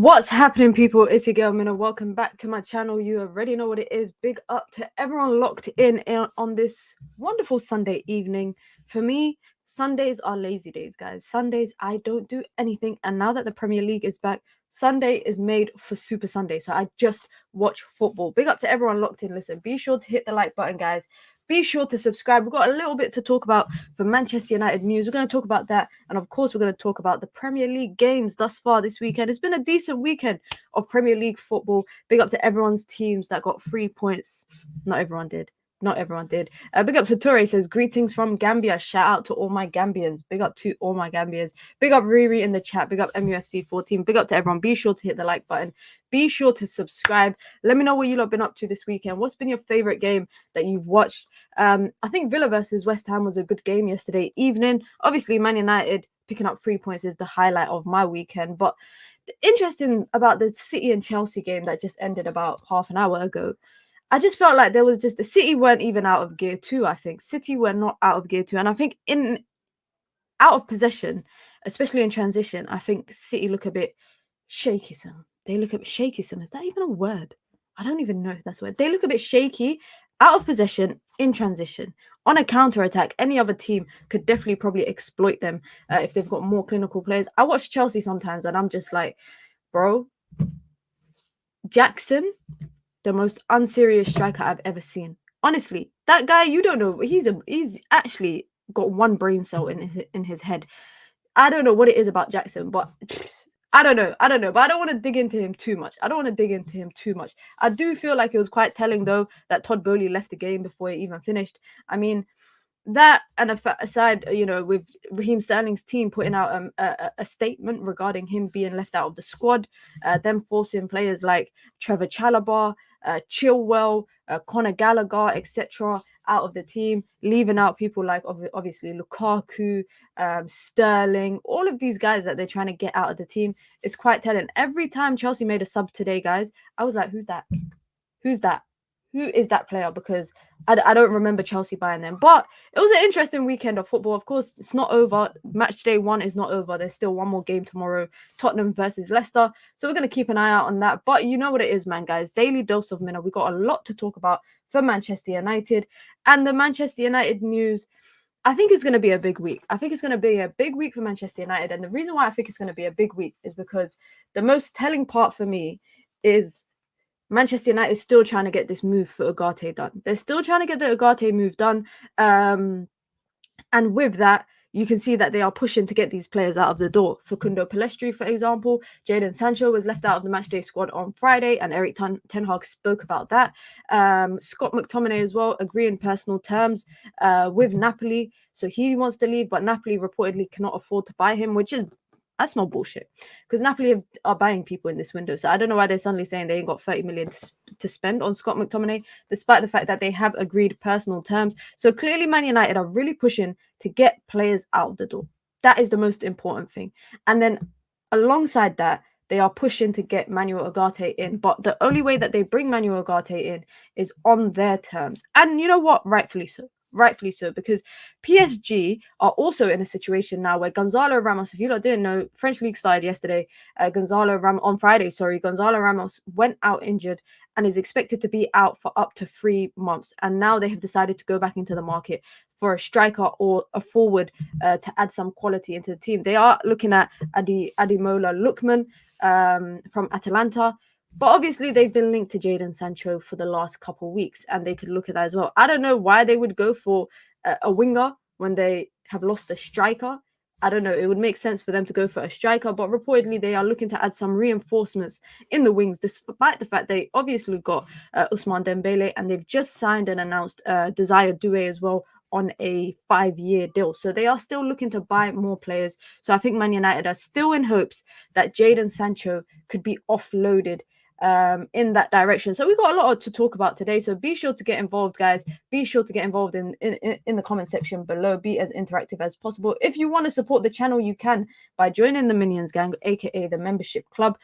What's happening, people? It's your girl Mina. Welcome back to my channel. You already know what it is. Big up to everyone locked in on this wonderful Sunday evening. For me, Sundays are lazy days, guys. Sundays I don't do anything, and now that the Premier League is back, Sunday is made for Super Sunday. So I just watch football. Big up to everyone locked in. Listen, be sure to hit the like button, guys. Be sure to subscribe. We've got a little bit to talk about for Manchester United news. We're going to talk about that. And of course, we're going to talk about the Premier League games thus far this weekend. It's been a decent weekend of Premier League football. Big up to everyone's teams that got 3 points. Not everyone did. Big up to Torre, says greetings from Gambia. Shout out to all my Gambians. Big up to all my Gambians. Big up Riri in the chat. Big up MUFC 14. Big up to everyone. Be sure to hit the like button. Be sure to subscribe. Let me know what you lot been up to this weekend. What's been your favorite game that you've watched? I think Villa versus West Ham was a good game yesterday evening. Obviously, Man United picking up 3 points is the highlight of my weekend. But interesting about the City and Chelsea game that just ended about half an hour ago. I just felt like there was just the City weren't even out of gear 2. I think City were not out of gear 2, and I think out of possession, especially in transition, I think City look a bit shaky. They look a bit shaky. Is that even a word? I don't even know if that's a word. They look a bit shaky, out of possession, in transition. On a counter attack, any other team could definitely probably exploit them if they've got more clinical players. I watch Chelsea sometimes, and I'm just like, bro, Jackson, the most unserious striker I've ever seen. Honestly, that guy, you don't know. He's actually got one brain cell in his head. I don't know what it is about Jackson, but I don't know. But I don't want to dig into him too much. I do feel like it was quite telling, though, that Todd Boehly left the game before it even finished. I mean, that and aside, with Raheem Sterling's team putting out a statement regarding him being left out of the squad, them forcing players like Trevor Chalobah, Chilwell, Conor Gallagher, etc. out of the team, leaving out people like obviously Lukaku, Sterling, all of these guys that they're trying to get out of the team. It's quite telling. Every time Chelsea made a sub today, guys, I was like, who's that? Who is that player? Because I don't remember Chelsea buying them. But it was an interesting weekend of football. Of course, it's not over. Match day 1 is not over. There's still one more game tomorrow. Tottenham versus Leicester. So we're going to keep an eye out on that. But you know what it is, man, guys. Daily dose of Mina. We got a lot to talk about for Manchester United. And the Manchester United news, I think it's going to be a big week. I think it's going to be a big week for Manchester United. And the reason why I think it's going to be a big week is because the most telling part for me is Manchester United is still trying to get this move for Ugarte done. They're still trying to get the Ugarte move done. And with that, you can see that they are pushing to get these players out of the door. Facundo Pellistri, for example, Jadon Sancho was left out of the matchday squad on Friday, and Erik Ten Hag spoke about that. Scott McTominay as well, agreeing personal terms with Napoli. So he wants to leave, but Napoli reportedly cannot afford to buy him, that's not bullshit, because Napoli are buying people in this window. So I don't know why they're suddenly saying they ain't got 30 million to spend on Scott McTominay, despite the fact that they have agreed personal terms. So clearly Man United are really pushing to get players out of the door. That is the most important thing. And then alongside that, they are pushing to get Manuel Ugarte in. But the only way that they bring Manuel Ugarte in is on their terms. And you know what? Rightfully so, because PSG are also in a situation now where Gonzalo Ramos, if you lot didn't know, French league started yesterday. Gonzalo Ramos went out injured and is expected to be out for up to 3 months. And now they have decided to go back into the market for a striker or a forward to add some quality into the team. They are looking at Ademola Lookman from Atalanta. But obviously, they've been linked to Jadon Sancho for the last couple of weeks, and they could look at that as well. I don't know why they would go for a winger when they have lost a striker. I don't know. It would make sense for them to go for a striker, but reportedly, they are looking to add some reinforcements in the wings, despite the fact they obviously got Ousmane Dembele, and they've just signed and announced Desire Doué as well on a 5-year deal. So they are still looking to buy more players. So I think Man United are still in hopes that Jadon Sancho could be offloaded in that direction. So we got a lot to talk about today. So be sure to get involved, guys. Be sure to get involved in the comment section below. Be as interactive as possible. If you want to support the channel, you can by joining the Minions Gang, aka the membership club.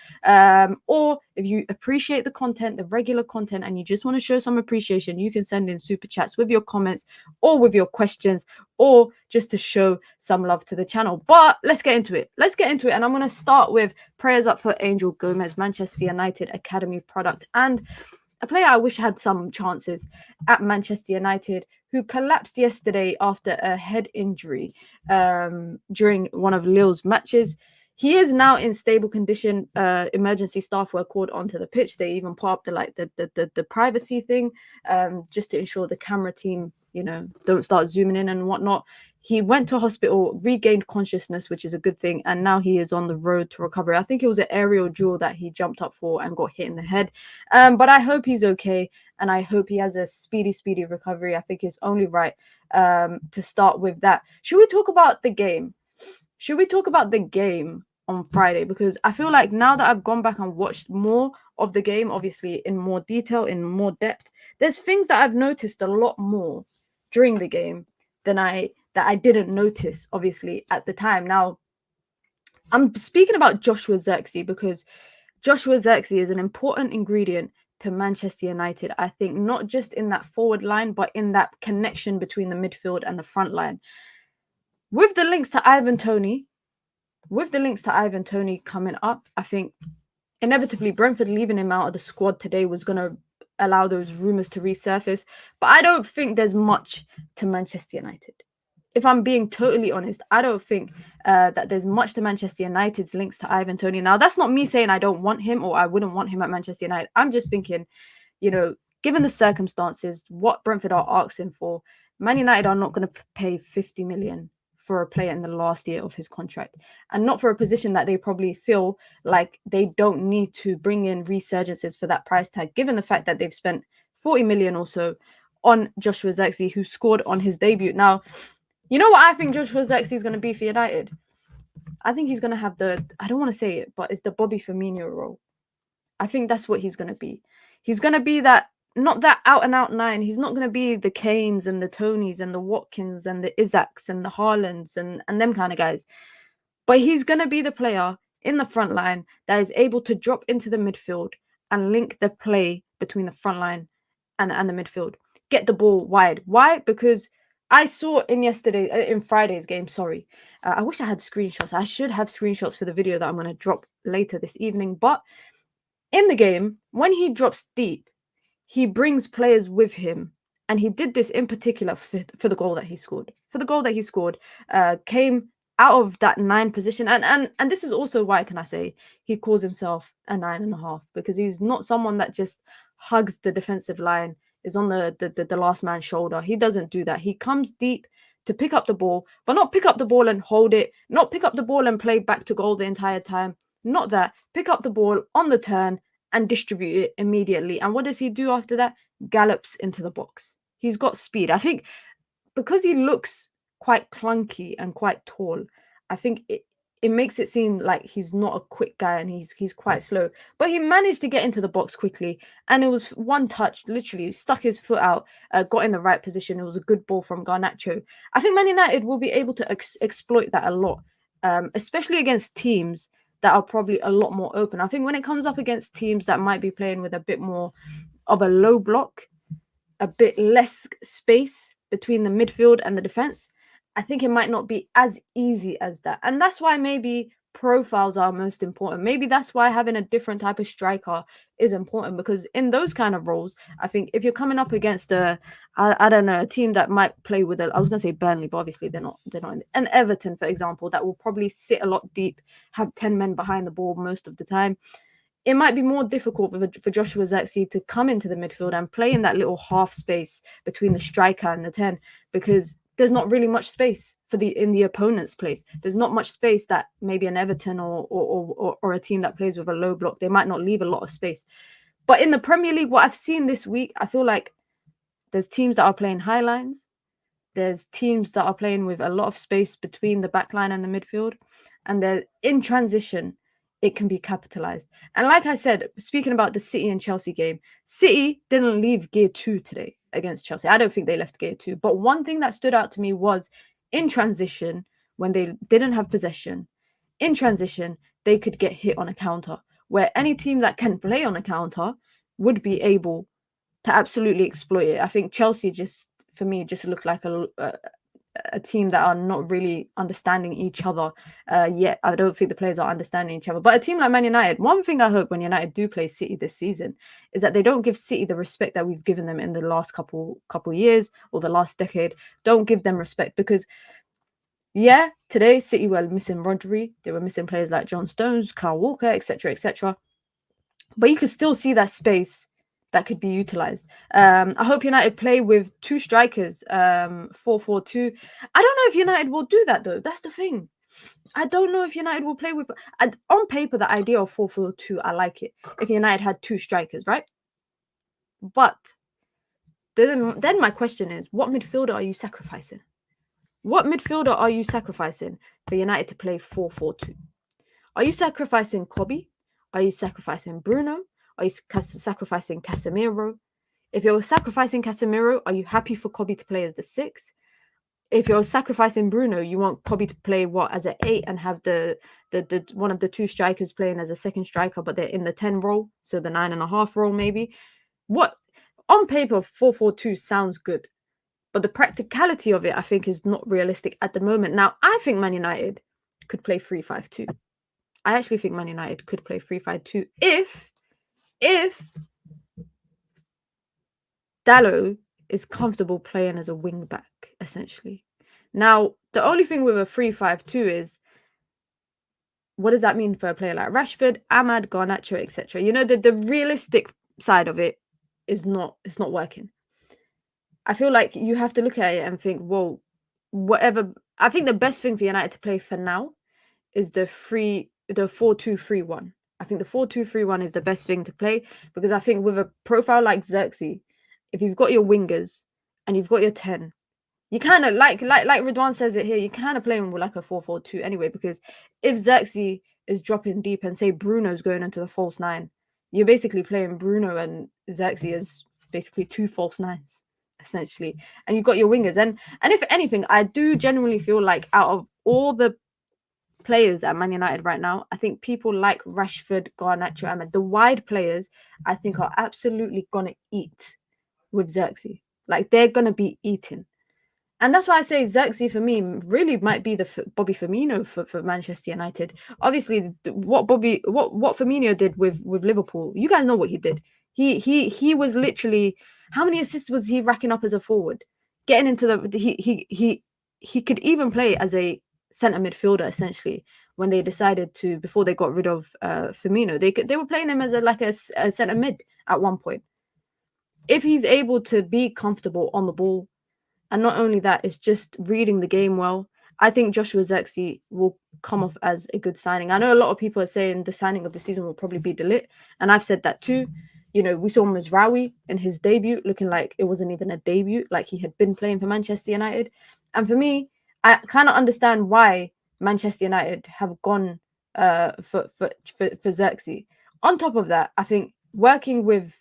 Or if you appreciate the content, the regular content, and you just want to show some appreciation, you can send in super chats with your comments or with your questions or just to show some love to the channel. But let's get into it. And I'm going to start with prayers up for Angel Gomez, Manchester United Academy product, and a player I wish had some chances at Manchester United, who collapsed yesterday after a head injury during one of Lille's matches. He is now in stable condition. Emergency staff were called onto the pitch. They even put up the privacy thing, just to ensure the camera team, don't start zooming in and whatnot. He went to hospital, regained consciousness, which is a good thing, and now he is on the road to recovery. I think it was an aerial duel that he jumped up for and got hit in the head. But I hope he's okay, and I hope he has a speedy recovery. I think it's only right to start with that. Should we talk about the game? On Friday? Because I feel like now that I've gone back and watched more of the game, obviously in more detail, in more depth, there's things that I've noticed a lot more during the game than I didn't notice, obviously, at the time. Now, I'm speaking about Joshua Zirkzee because Joshua Zirkzee is an important ingredient to Manchester United, I think, not just in that forward line, but in that connection between the midfield and the front line. With the links to Ivan Toney coming up, I think inevitably Brentford leaving him out of the squad today was going to allow those rumours to resurface. But I don't think there's much to Manchester United. If I'm being totally honest, I don't think that there's much to Manchester United's links to Ivan Toney. Now, that's not me saying I don't want him or I wouldn't want him at Manchester United. I'm just thinking, given the circumstances, what Brentford are asking for, Man United are not going to pay 50 million for a player in the last year of his contract, and not for a position that they probably feel like they don't need to bring in resurgences for that price tag, given the fact that they've spent 40 million or so on Joshua Zirkzee, who scored on his debut. Now, you know what I think Joshua Zirkzee is going to be for United? I think he's going to have I don't want to say it, but it's the Bobby Firmino role. I think that's what he's going to be. He's going to be that, not that out-and-out nine. He's not going to be the Kanes and the Toneys and the Watkins and the Isaacs and the Haalands and them kind of guys. But he's going to be the player in the front line that is able to drop into the midfield and link the play between the front line and the midfield. Get the ball wide. Why? Because I saw in Friday's game, I wish I had screenshots. I should have screenshots for the video that I'm going to drop later this evening. But in the game, when he drops deep, he brings players with him. And he did this in particular for the goal that he scored. Came out of that 9 position. And this is also why, can I say, he calls himself a 9.5, because he's not someone that just hugs the defensive line, is on the last man's shoulder. He doesn't do that. He comes deep to pick up the ball, but not pick up the ball and hold it, not pick up the ball and play back to goal the entire time. Not that. Pick up the ball on the turn and distribute it immediately. And what does he do after that? Gallops into the box. He's got speed. I think because he looks quite clunky and quite tall, I think it makes it seem like he's not a quick guy and he's quite slow. But he managed to get into the box quickly, and it was one touch, literally stuck his foot out, got in the right position. It was a good ball from Garnacho. I think Man United will be able to exploit that a lot, especially against teams that are probably a lot more open. I think when it comes up against teams that might be playing with a bit more of a low block, a bit less space between the midfield and the defense, I think it might not be as easy as that. And that's why maybe profiles are most important. Maybe that's why having a different type of striker is important, because in those kind of roles, I think if you're coming up against a team that might play with I was going to say Burnley, but obviously they're not. And Everton, for example, that will probably sit a lot deep, have 10 men behind the ball most of the time. It might be more difficult for Joshua Zirkzee to come into the midfield and play in that little half space between the striker and the 10, because there's not really much space in the opponent's place. There's not much space that maybe an Everton or a team that plays with a low block, they might not leave a lot of space. But in the Premier League, what I've seen this week, I feel like there's teams that are playing high lines. There's teams that are playing with a lot of space between the back line and the midfield. And they're in transition, it can be capitalized. And like I said, speaking about the City and Chelsea game, City didn't leave gear 2 today against Chelsea. I don't think they left gear 2. But one thing that stood out to me was in transition, when they didn't have possession, in transition, they could get hit on a counter, where any team that can play on a counter would be able to absolutely exploit it. I think Chelsea just looked like a team that are not really understanding each other yet. I don't think the players are understanding each other. But a team like Man United, one thing I hope when United do play City this season is that they don't give City the respect that we've given them in the last couple years or the last decade. Don't give them respect because, yeah, today City were missing Rodri. They were missing players like John Stones, Kyle Walker, etc., etc. But you could still see that space that could be utilized. I hope United play with two strikers, 4-4-2. I don't know if United will do that though. That's the thing. I don't know if United will play with. On paper, the idea of 4-4-2, I like it. If United had two strikers, right? But then my question is, what midfielder are you sacrificing? What midfielder are you sacrificing for United to play 4-4-2? Are you sacrificing Kobe? Are you sacrificing Bruno? Are you sacrificing Casemiro? If you're sacrificing Casemiro, are you happy for Kobe to play as the 6? If you're sacrificing Bruno, you want Kobe to play as an 8 and have the one of the two strikers playing as a second striker, but they're in the 10 role, so the 9.5 role maybe. What on paper 4-4-2 sounds good, but the practicality of it, I think, is not realistic at the moment. Now, I think Man United could play 3-5-2. I actually think Man United could play 3-5-2 if Dalot is comfortable playing as a wing back, essentially. Now, the only thing with a 3-5-2 is, what does that mean for a player like Rashford, Ahmad, Garnacho, etc.? You know, the realistic side of it is not working. I feel like you have to look at it and think, well, whatever. I think the best thing for United to play for now is the 4-2-3-1. I think the 4-2-3-1 is the best thing to play because I think with a profile like Zirkzee, if you've got your wingers and you've got your 10, you kind of like Ridwan says it here, you kind of play him with like a 4-4-2 anyway, because if Zirkzee is dropping deep and say Bruno's going into the false 9, you're basically playing Bruno and Zirkzee as basically two false 9s essentially, and you've got your wingers. And if anything, I do genuinely feel like out of all the players at Man United right now, I think people like Rashford, Garnacho, Ahmed, the wide players, I think are absolutely gonna eat with Zirkzee. Like they're gonna be eating, and that's why I say Zirkzee for me really might be the Bobby Firmino for Manchester United. Obviously, what Firmino did with Liverpool, you guys know what he did. He was literally, how many assists was he racking up as a forward? Getting into the he could even play as a centre midfielder essentially when they decided to, before they got rid of Firmino, they were playing him as a centre mid at one point. If he's able to be comfortable on the ball, and not only that, it's just reading the game well, I think Joshua Zirkzee will come off as a good signing. I know a lot of people are saying the signing of the season will probably be De Ligt, and I've said that too. You know, we saw Mazraoui in his debut looking like it wasn't even a debut, like he had been playing for Manchester United. And for me, I kind of understand why Manchester United have gone for Zirkzee. On top of that, I think working with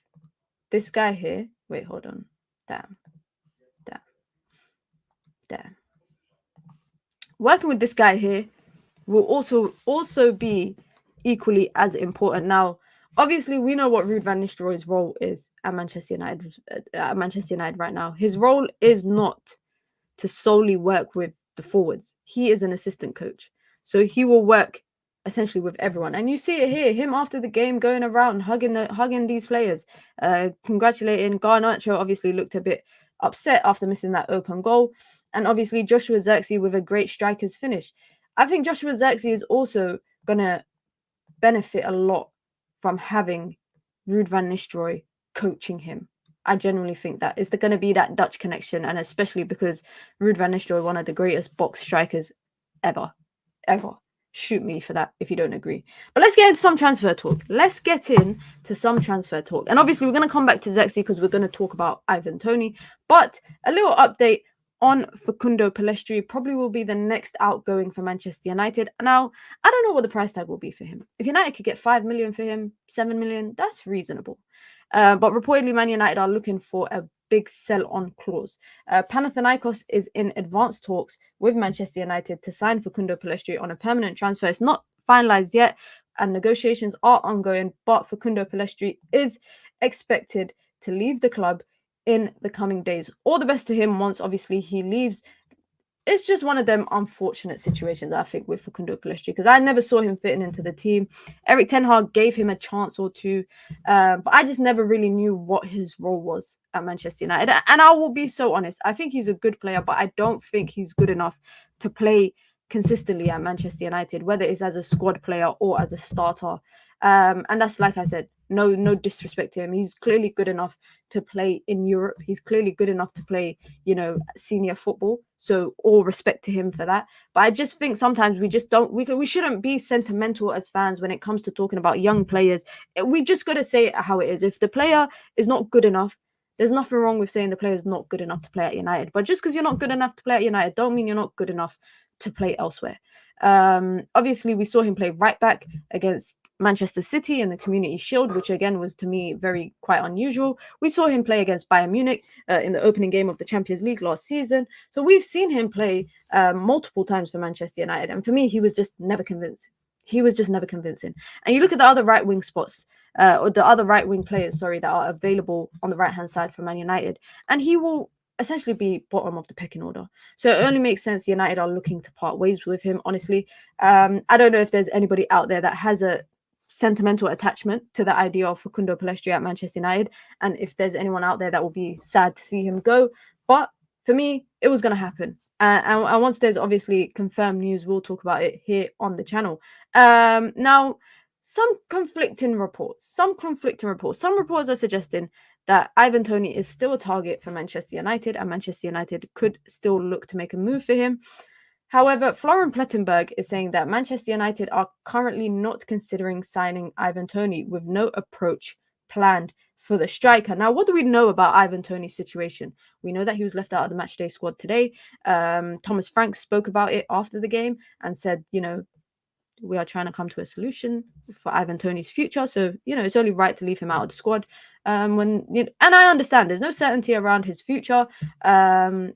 this guy here. Wait, hold on. Damn. Working with this guy here will also be equally as important. Now, obviously, we know what Ruud van Nistelrooy's role is at Manchester United right now. His role is not to solely work with the forwards. He is an assistant coach, so he will work essentially with everyone. And you see it here, him after the game going around hugging these players, congratulating. Garnacho obviously looked a bit upset after missing that open goal, and obviously Joshua Zirkzee with a great striker's finish. I think Joshua Zirkzee is also gonna benefit a lot from having Ruud van Nistelrooy coaching him. I genuinely think that is going to be that Dutch connection, and especially because Ruud van Nistelrooy, one of the greatest box strikers ever. Shoot me for that if you don't agree. But let's get into some transfer talk. And obviously, we're going to come back to Zirkzee because we're going to talk about Ivan Toney. But a little update on Facundo Pellistri, probably will be the next outgoing for Manchester United. Now, I don't know what the price tag will be for him. If United could get 5 million for him, 7 million, that's reasonable. But reportedly, Man United are looking for a big sell-on clause. Panathinaikos is in advanced talks with Manchester United to sign Facundo Pellistri on a permanent transfer. It's not finalized yet, and negotiations are ongoing, but Facundo Pellistri is expected to leave the club in the coming days. All the best to him once, obviously, he leaves it's just one of them unfortunate situations, I think, with Facundo Pellistri, because I never saw him fitting into the team. Eric Ten Hag gave him a chance or two, but I just never really knew what his role was at Manchester United. And I will be so honest, I think he's a good player, but I don't think he's good enough to play consistently at Manchester United, whether it's as a squad player or as a starter. And that's, like I said, no disrespect to him. He's clearly good enough to play in Europe. He's clearly good enough to play, senior football. So all respect to him for that. But I just think sometimes we shouldn't be sentimental as fans when it comes to talking about young players. We just got to say it how it is. If the player is not good enough, there's nothing wrong with saying the player is not good enough to play at United. But just because you're not good enough to play at United, don't mean you're not good enough to play elsewhere. Obviously, we saw him play right back against Manchester City in the Community Shield, which again was to me quite unusual. We saw him play against Bayern Munich in the opening game of the Champions League last season. So we've seen him play multiple times for Manchester United. And for me, he was just never convincing. He was just never convincing. And you look at the other right wing spots, or the other right wing players, that are available on the right hand side for Man United, and he will essentially be bottom of the pecking order. So it only makes sense United are looking to part ways with him, honestly. I don't know if there's anybody out there that has a sentimental attachment to the idea of Facundo Pellistri at Manchester United, and if there's anyone out there that will be sad to see him go. But for me, it was going to happen. And once there's obviously confirmed news, we'll talk about it here on the channel. Now, some conflicting reports. Some reports are suggesting that Ivan Toney is still a target for Manchester United, and Manchester United could still look to make a move for him. However, Florian Plettenberg is saying that Manchester United are currently not considering signing Ivan Toney, with no approach planned for the striker. Now, what do we know about Ivan Toney's situation? We know that he was left out of the matchday squad today. Thomas Frank spoke about it after the game and said, we are trying to come to a solution for Ivan Toney's future. So, it's only right to leave him out of the squad. And I understand there's no certainty around his future.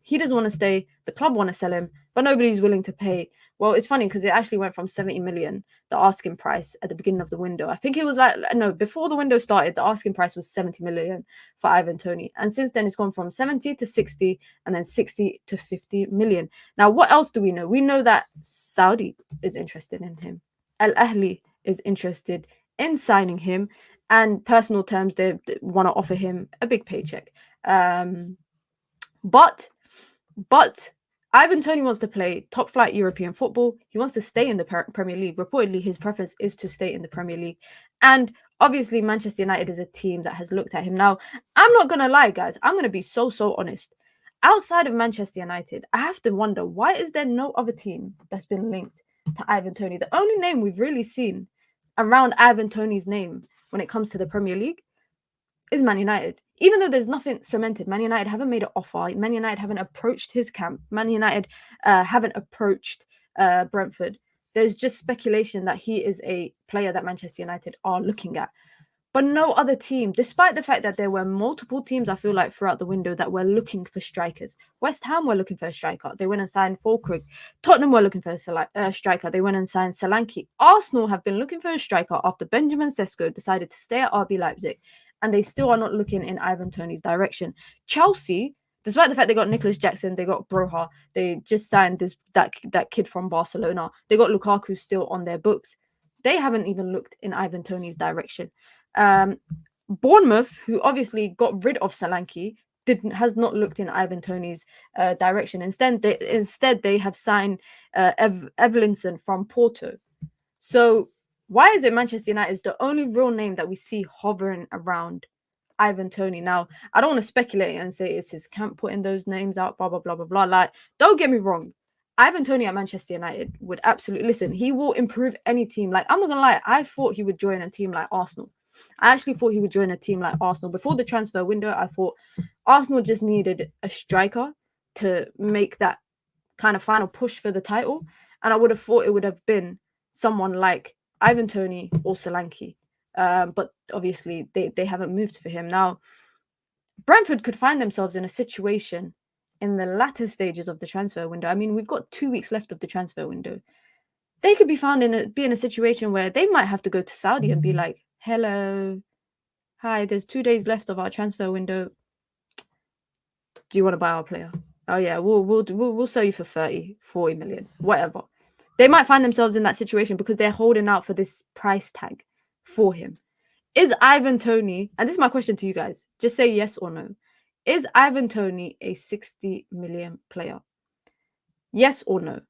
He doesn't want to stay. The club want to sell him, but nobody's willing to pay. Well, it's funny because it actually went from 70 million, the asking price at the beginning of the window. I think it was before the window started, the asking price was 70 million for Ivan Toney. And since then, it's gone from 70 to 60 and then 60 to 50 million. Now, what else do we know? We know that Saudi is interested in him. Al Ahly is interested in signing him. And personal terms, they want to offer him a big paycheck. But Ivan Toney wants to play top flight European football. He wants to stay in the Premier League. Reportedly, his preference is to stay in the Premier League. And obviously, Manchester United is a team that has looked at him. Now, I'm not going to lie, guys. I'm going to be so honest. Outside of Manchester United, I have to wonder, why is there no other team that's been linked to Ivan Toney? The only name we've really seen around Ivan Toney's name when it comes to the Premier League is Man United. Even though there's nothing cemented, Man United haven't made an offer. Man United haven't approached his camp. Man United haven't approached Brentford. There's just speculation that he is a player that Manchester United are looking at. But no other team, despite the fact that there were multiple teams, I feel like, throughout the window that were looking for strikers. West Ham were looking for a striker. They went and signed Fulkrug. Tottenham were looking for a striker. They went and signed Solanke. Arsenal have been looking for a striker after Benjamin Sesko decided to stay at RB Leipzig, and they still are not looking in Ivan Toney's direction. Chelsea, despite the fact they got Nicholas Jackson, they got Broha, they just signed that kid from Barcelona. They got Lukaku still on their books. They haven't even looked in Ivan Toney's direction. Bournemouth, who obviously got rid of Solanke, has not looked in Ivan Toney's direction. Instead, they have signed Evelinson from Porto. So why is it Manchester United is the only real name that we see hovering around Ivan Toney? Now, I don't want to speculate and say it's his camp putting those names out, blah, blah, blah, blah, blah. Like, don't get me wrong. Ivan Toney at Manchester United would absolutely, listen, he will improve any team. Like, I'm not going to lie, I thought he would join a team like Arsenal. I actually thought he would join a team like Arsenal. Before the transfer window, I thought Arsenal just needed a striker to make that kind of final push for the title. And I would have thought it would have been someone like Ivan Toney or Solanke. But obviously, they haven't moved for him. Now, Brentford could find themselves in a situation in the latter stages of the transfer window. I mean, we've got 2 weeks left of the transfer window. They could be found be in a situation where they might have to go to Saudi and be like, hello, hi, there's 2 days left of our transfer window. Do you want to buy our player? Oh yeah, we'll sell you for 30, 40 million, whatever. They might find themselves in that situation because they're holding out for this price tag for him. Is Ivan Toney, and this is my question to you guys, just say yes or no. Is Ivan Toney a 60 million player? Yes or no?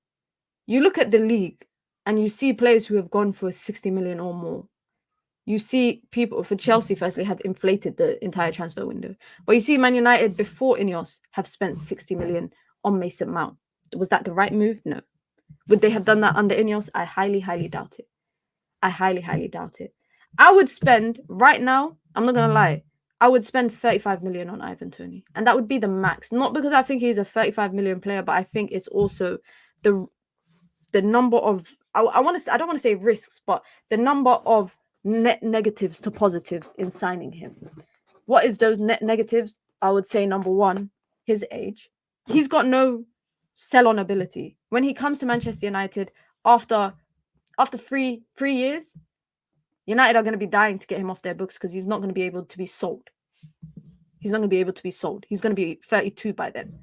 You look at the league and you see players who have gone for 60 million or more. You see people for Chelsea, firstly, have inflated the entire transfer window. But you see Man United before INEOS have spent 60 million on Mason Mount. Was that the right move? No. Would they have done that under INEOS? I highly, highly doubt it. I highly, highly doubt it. I would spend, right now, I'm not going to lie, I would spend 35 million on Ivan Toney. And that would be the max. Not because I think he's a 35 million player, but I think it's also the number of, I don't want to say risks, but the number of net negatives to positives in signing him. What is those net negatives? I would say number one, his age. He's got no sell-on ability. When he comes to Manchester United after 3 years, United are going to be dying to get him off their books because he's not going to be able to be sold. He's not going to be able to be sold. He's going to be 32 by then.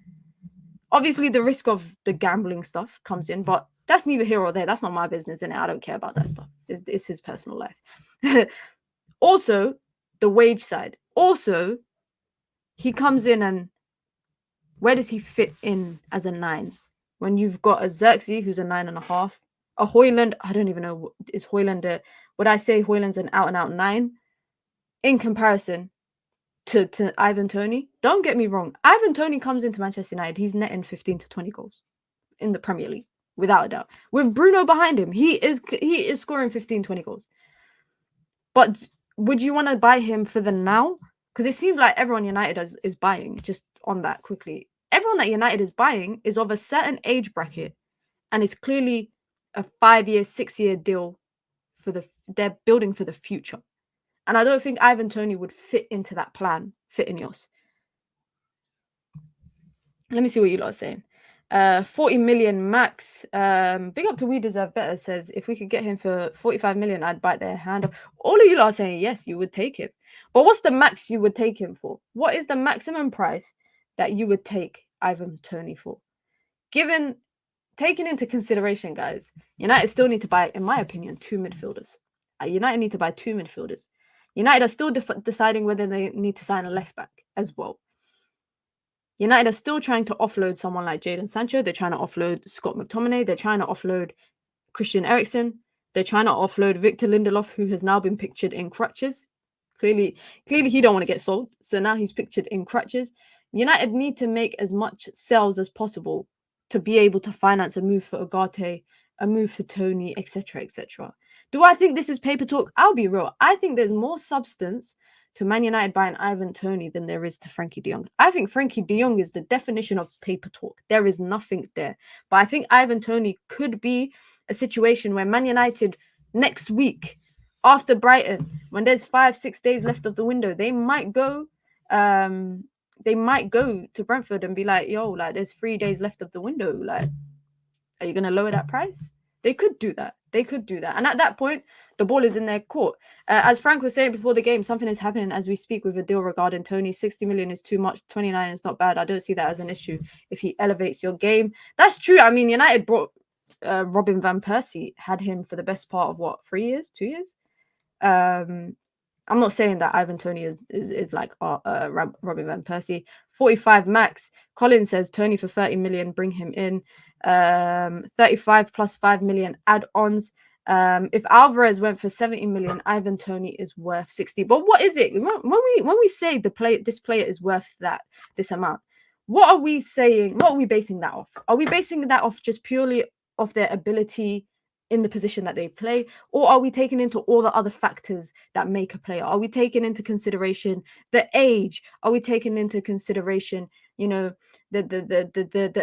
Obviously, the risk of the gambling stuff comes in, but that's neither here or there. That's not my business, and I don't care about that stuff. It's his personal life. Also, the wage side. Also, he comes in and where does he fit in as a 9? When you've got a Zirkzee who's a 9.5, a Højlund, I don't even know, is Højlund would I say Højlund's an out-and-out 9 in comparison to Ivan Toney? Don't get me wrong. Ivan Toney comes into Manchester United, he's netting 15 to 20 goals in the Premier League, without a doubt. With Bruno behind him, he is scoring 15, 20 goals. But would you want to buy him for the now? Because it seems like everyone United is buying, just on that quickly. Everyone that United is buying is of a certain age bracket and is clearly a 5-year, 6-year deal they're building for the future. And I don't think Ivan Toney would fit into that plan, fit INEOS. Let me see what you lot are saying. 40 million max. Big up to We Deserve Better says, if we could get him for 45 million, I'd bite their hand off. All of you lot are saying, yes, you would take him. But what's the max you would take him for? What is the maximum price that you would take Ivan Toney for? Taking into consideration, guys, United still need to buy, in my opinion, 2 midfielders. United need to buy 2 midfielders. United are still deciding whether they need to sign a left back as well. United are still trying to offload someone like Jadon Sancho. They're trying to offload Scott McTominay. They're trying to offload Christian Eriksen. They're trying to offload Victor Lindelof, who has now been pictured in crutches. Clearly he don't want to get sold. So now he's pictured in crutches. United need to make as much sales as possible to be able to finance a move for Ugarte, a move for Toney, etc., etc. Do I think this is paper talk? I'll be real. I think there's more substance to Man United buying Ivan Toney than there is to Frankie de Jong. I think Frankie de Jong is the definition of paper talk. There is nothing there. But I think Ivan Toney could be a situation where Man United next week, after Brighton, when there's 5-6 days left of the window, they might go to Brentford and be like, yo, like, there's 3 days left of the window. Like, are you going to lower that price? They could do that. And at that point, the ball is in their court. As Frank was saying before the game, something is happening as we speak with a deal regarding Toney. 60 million is too much. 29 is not bad. I don't see that as an issue if he elevates your game. That's true. I mean, United brought Robin van Persie, had him for the best part of 3 years, 2 years? I'm not saying that Ivan Toney is like Robin van Persie. 45 max. Colin says Toney for 30 million, bring him in. 35 plus 5 million add-ons. If Alvarez went for 70 million, Ivan Toney is worth 60. But what is it? When we say this player is worth this amount, what are we saying? What are we basing that off? Are we basing that off just purely of their ability in the position that they play, or are we taking into all the other factors that make a player? Are we taking into consideration the age? Are we taking into consideration, the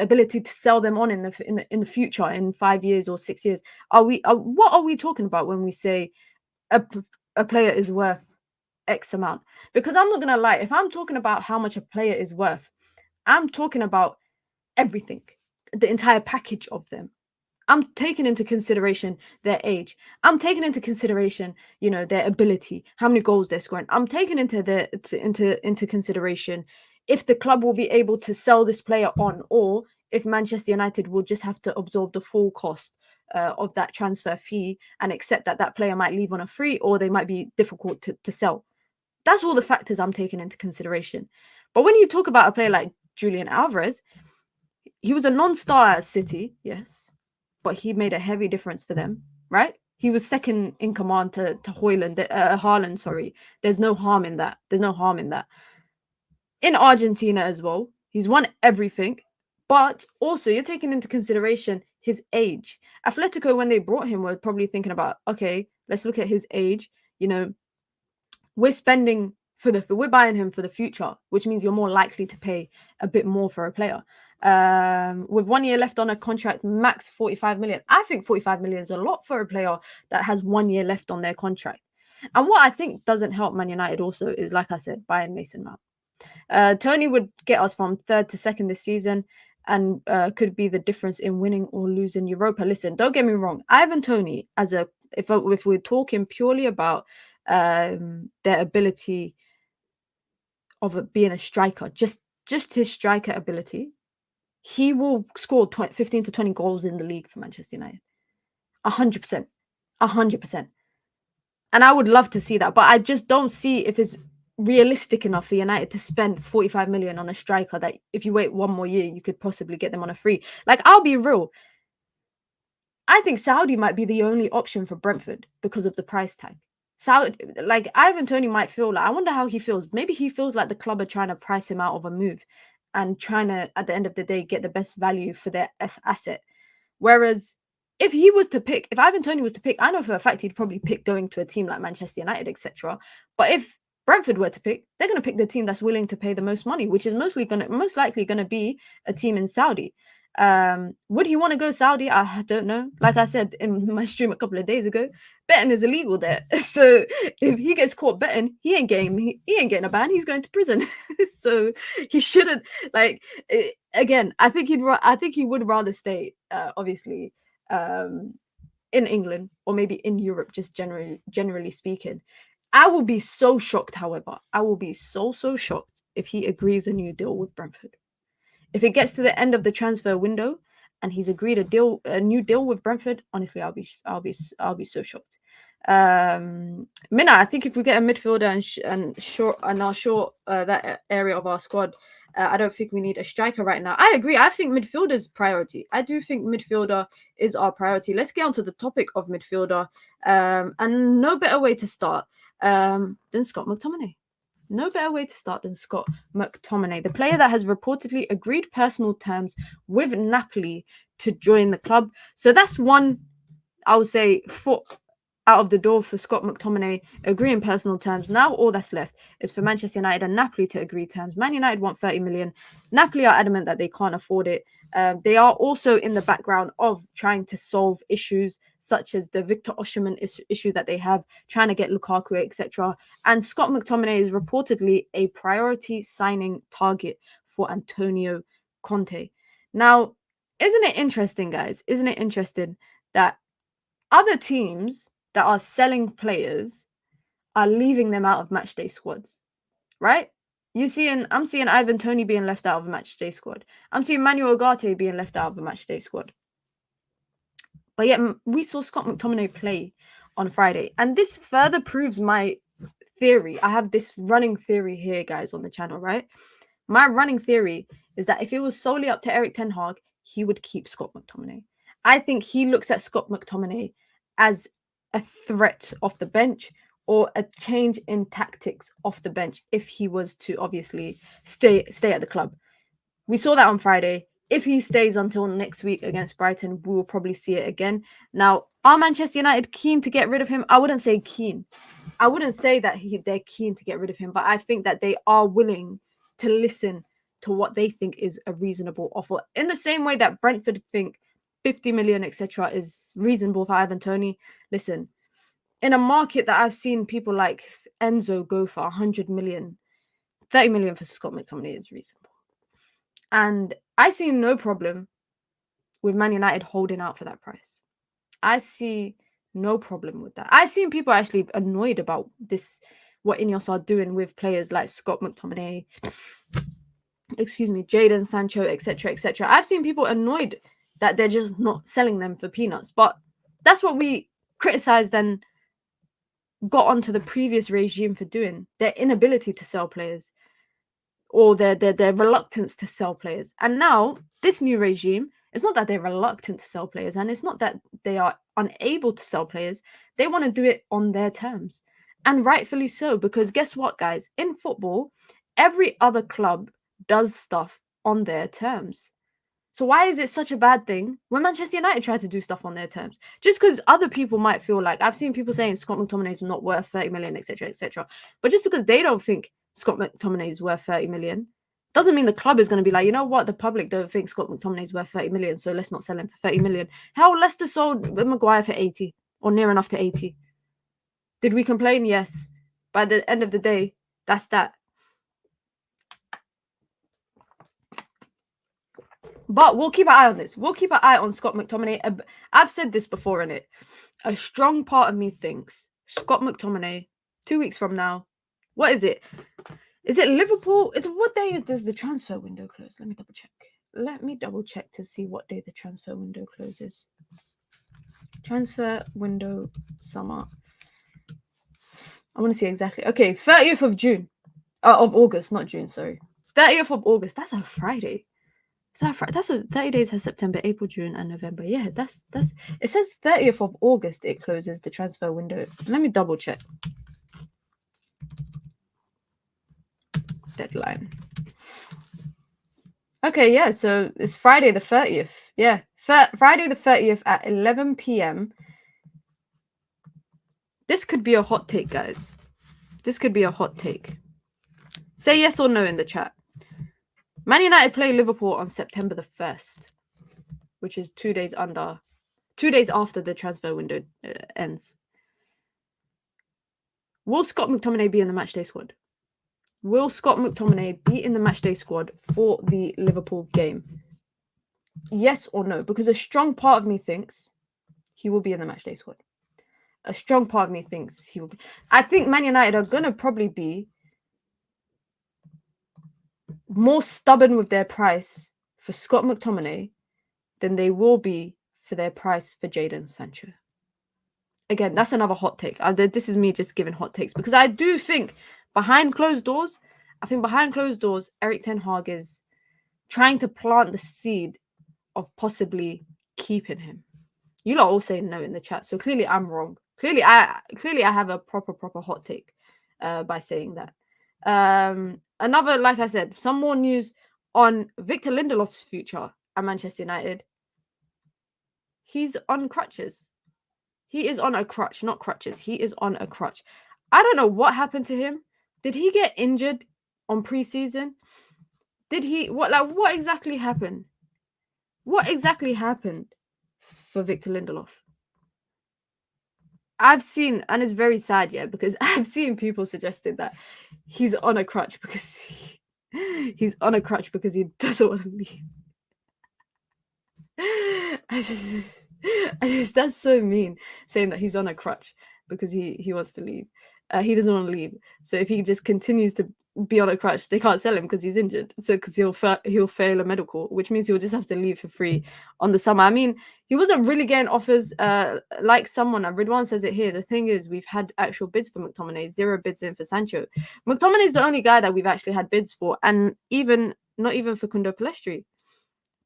ability to sell them on in the future, in 5 years or 6 years? What are we talking about when we say a player is worth X amount? Because I'm not gonna lie, if I'm talking about how much a player is worth, I'm talking about everything, the entire package of them. I'm taking into consideration their age. I'm taking into consideration, their ability, how many goals they're scoring. I'm taking into consideration if the club will be able to sell this player on, or if Manchester United will just have to absorb the full cost of that transfer fee and accept that that player might leave on a free, or they might be difficult to sell. That's all the factors I'm taking into consideration. But when you talk about a player like Julian Alvarez, he was a non-star at City, yes, but he made a heavy difference for them, right? He was second in command to Haaland, sorry. There's no harm in that. There's no harm in that. In Argentina as well, he's won everything. But also, you're taking into consideration his age. Atletico, when they brought him, were probably thinking about, okay, let's look at his age. You know, we're buying him for the future, which means you're more likely to pay a bit more for a player. With 1 year left on a contract, max 45 million. I think 45 million is a lot for a player that has 1 year left on their contract. And what I think doesn't help Man United also is, like I said, buying Mason Mount. Toney would get us from third to second this season and could be the difference in winning or losing Europa. Listen, don't get me wrong. Ivan Toney, if we're talking purely about their ability of being a striker, just his striker ability, he will score 15 to 20 goals in the league for Manchester United. 100%. 100%. And I would love to see that, but I just don't see if it's realistic enough for United to spend 45 million on a striker that if you wait one more year, you could possibly get them on a free. Like, I'll be real. I think Saudi might be the only option for Brentford because of the price tag. Saudi, like, Ivan Toney might feel like, I wonder how he feels. Maybe he feels like the club are trying to price him out of a move and trying to, at the end of the day, get the best value for their asset. Whereas if Ivan Toney was to pick, I know for a fact he'd probably pick going to a team like Manchester United, etc. But if Brentford were to pick, they're going to pick the team that's willing to pay the most money, which is most likely going to be a team in Saudi. Would he want to go Saudi? I don't know. Like I said in my stream a couple of days ago, betting is illegal there. So if he gets caught betting, he ain't getting a ban. He's going to prison. So he shouldn't. Again, I think he would rather stay, obviously, in England or maybe in Europe, just generally speaking. I will be so shocked, however. I will be so shocked if he agrees a new deal with Brentford. If it gets to the end of the transfer window and he's agreed a new deal with Brentford, honestly, I'll be so shocked. Minna, I think if we get a midfielder and our short that area of our squad, I don't think we need a striker right now. I agree. I think midfielder's priority. I do think midfielder is our priority. Let's get onto the topic of midfielder. And no better way to start than Scott McTominay. No better way to start than Scott McTominay, the player that has reportedly agreed personal terms with Napoli to join the club. So that's one, I would say, foot out of the door for Scott McTominay, agreeing personal terms. Now all that's left is for Manchester United and Napoli to agree terms. Man United want 30 million. Napoli are adamant that they can't afford it. They are also in the background of trying to solve issues such as the Victor Osimhen issue that they have, trying to get Lukaku, etc. And Scott McTominay is reportedly a priority signing target for Antonio Conte. Now, isn't it interesting, guys? Isn't it interesting that other teams that are selling players are leaving them out of matchday squads, right? I'm seeing Ivan Toney being left out of a matchday squad. I'm seeing Manuel Ugarte being left out of a matchday squad. But yet we saw Scott McTominay play on Friday. And this further proves my theory. I have this running theory here, guys, on the channel, right? My running theory is that if it was solely up to Erik ten Hag, he would keep Scott McTominay. I think he looks at Scott McTominay as a threat off the bench or a change in tactics off the bench if he was to obviously stay at the club. We saw that on Friday. If he stays until next week against Brighton, we will probably see it again. Now, are Manchester United keen to get rid of him? I wouldn't say keen. I wouldn't say that they're keen to get rid of him, but I think that they are willing to listen to what they think is a reasonable offer. In the same way that Brentford think 50 million, etc., is reasonable for Ivan Toney. Listen, in a market that I've seen people like Enzo go for 100 million, 30 million for Scott McTominay is reasonable. And I see no problem with Man United holding out for that price. I see no problem with that. I've seen people actually annoyed about this, what INEOS are doing with players like Scott McTominay. Jadon Sancho, etc., etc. I've seen people annoyed that they're just not selling them for peanuts, but that's what we criticized and got onto the previous regime for doing, their inability to sell players or their reluctance to sell players. And now this new regime, it's not that they're reluctant to sell players, and it's not that they are unable to sell players. They want to do it on their terms, and rightfully so, because guess what, guys? In football, every other club does stuff on their terms. So why is it such a bad thing when Manchester United try to do stuff on their terms? Just because other people might feel like, I've seen people saying Scott McTominay is not worth 30 million, etc., etc. But just because they don't think Scott McTominay is worth 30 million doesn't mean the club is going to be like, you know what, the public don't think Scott McTominay is worth 30 million, so let's not sell him for 30 million. Hell, Leicester sold Maguire for 80 or near enough to 80. Did we complain? Yes. By the end of the day, that's that. But we'll keep an eye on this. We'll keep an eye on Scott McTominay. I've said this before in it. A strong part of me thinks Scott McTominay, 2 weeks from now, what is it? Is it Liverpool? What day does the transfer window close? Let me double check. Let me double check to see what day the transfer window closes. Transfer window summer. I want to see exactly. Okay, 30th of June. Of August, not June, sorry. 30th of August. That's a Friday. That's what 30 days has September, April, June, and November. Yeah, that's it says 30th of August it closes the transfer window. Let me double check. Deadline. Okay, yeah, so it's Friday the 30th. Yeah. Friday the 30th at 11 p.m. This could be a hot take, guys. This could be a hot take. Say yes or no in the chat. Man United play Liverpool on September the 1st, which is 2 days after the transfer window ends. Will Scott McTominay be in the matchday squad? Will Scott McTominay be in the matchday squad for the Liverpool game? Yes or no? Because a strong part of me thinks he will be in the matchday squad. A strong part of me thinks he will be. I think Man United are going to probably be more stubborn with their price for Scott McTominay than they will be for their price for Jadon Sancho. Again, that's another hot take. This is me just giving hot takes because I do think behind closed doors, Erik ten Hag is trying to plant the seed of possibly keeping him. You lot all saying no in the chat, so clearly I'm wrong. Clearly I have a proper hot take by saying that. Another, like I said, some more news on Victor Lindelof's future at Manchester United. He's on crutches. He is on a crutch, not crutches. He is on a crutch. I don't know what happened to him. Did he get injured on preseason? Did he what exactly happened? What exactly happened for Victor Lindelof? I've seen, and it's very sad, yeah, because I've seen people suggesting that he's on a crutch because he's on a crutch because he doesn't want to leave. That's so mean, saying that he's on a crutch because he wants to leave. He doesn't want to leave. So if he just continues to be on a crutch, they can't sell him because he's injured. So because he'll fail a medical, which means he'll just have to leave for free on the summer. I mean, he wasn't really getting offers. Like someone, Ridwan says it here. The thing is, we've had actual bids for McTominay. 0 bids in for Sancho. McTominay is the only guy that we've actually had bids for, and not even Facundo Pellistri.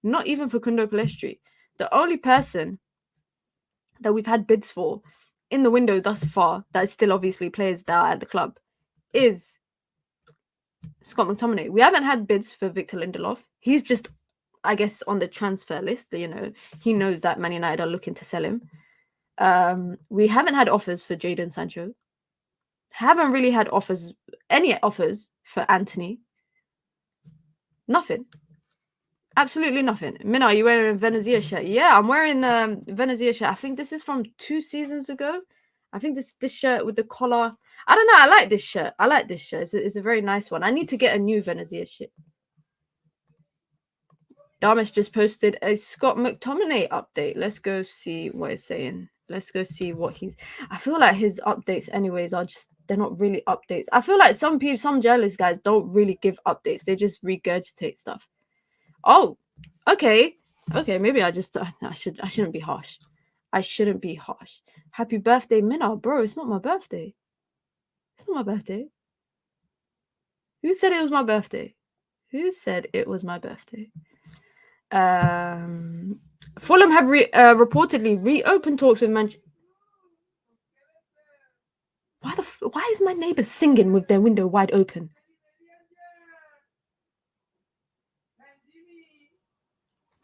Not even Facundo Pellistri. The only person that we've had bids for in the window thus far, that is still obviously players that are at the club, is Scott McTominay. We haven't had bids for Victor Lindelof. He's just, I guess, on the transfer list. You know, he knows that Man United are looking to sell him. We haven't had offers for Jadon Sancho. Haven't really had any offers for Anthony. Nothing. Absolutely nothing. Mina, are you wearing a Venezia shirt? Yeah, I'm wearing a Venezia shirt. I think this is from 2 seasons ago. I think this shirt with the collar. I don't know. I like this shirt. It's a very nice one. I need to get a new Venezia shirt. Dharmesh just posted a Scott McTominay update. Let's go see what it's saying. Let's go see what I feel like his updates anyways are just they're not really updates. I feel like some journalists, guys, don't really give updates. They just regurgitate stuff. Oh, okay. Okay, maybe I shouldn't be harsh. I shouldn't be harsh. Happy birthday, Minna. Bro, it's not my birthday. It's not my birthday. Who said it was my birthday? Who said it was my birthday? Fulham have reportedly reopened talks with Manchester. Why is my neighbour singing with their window wide open?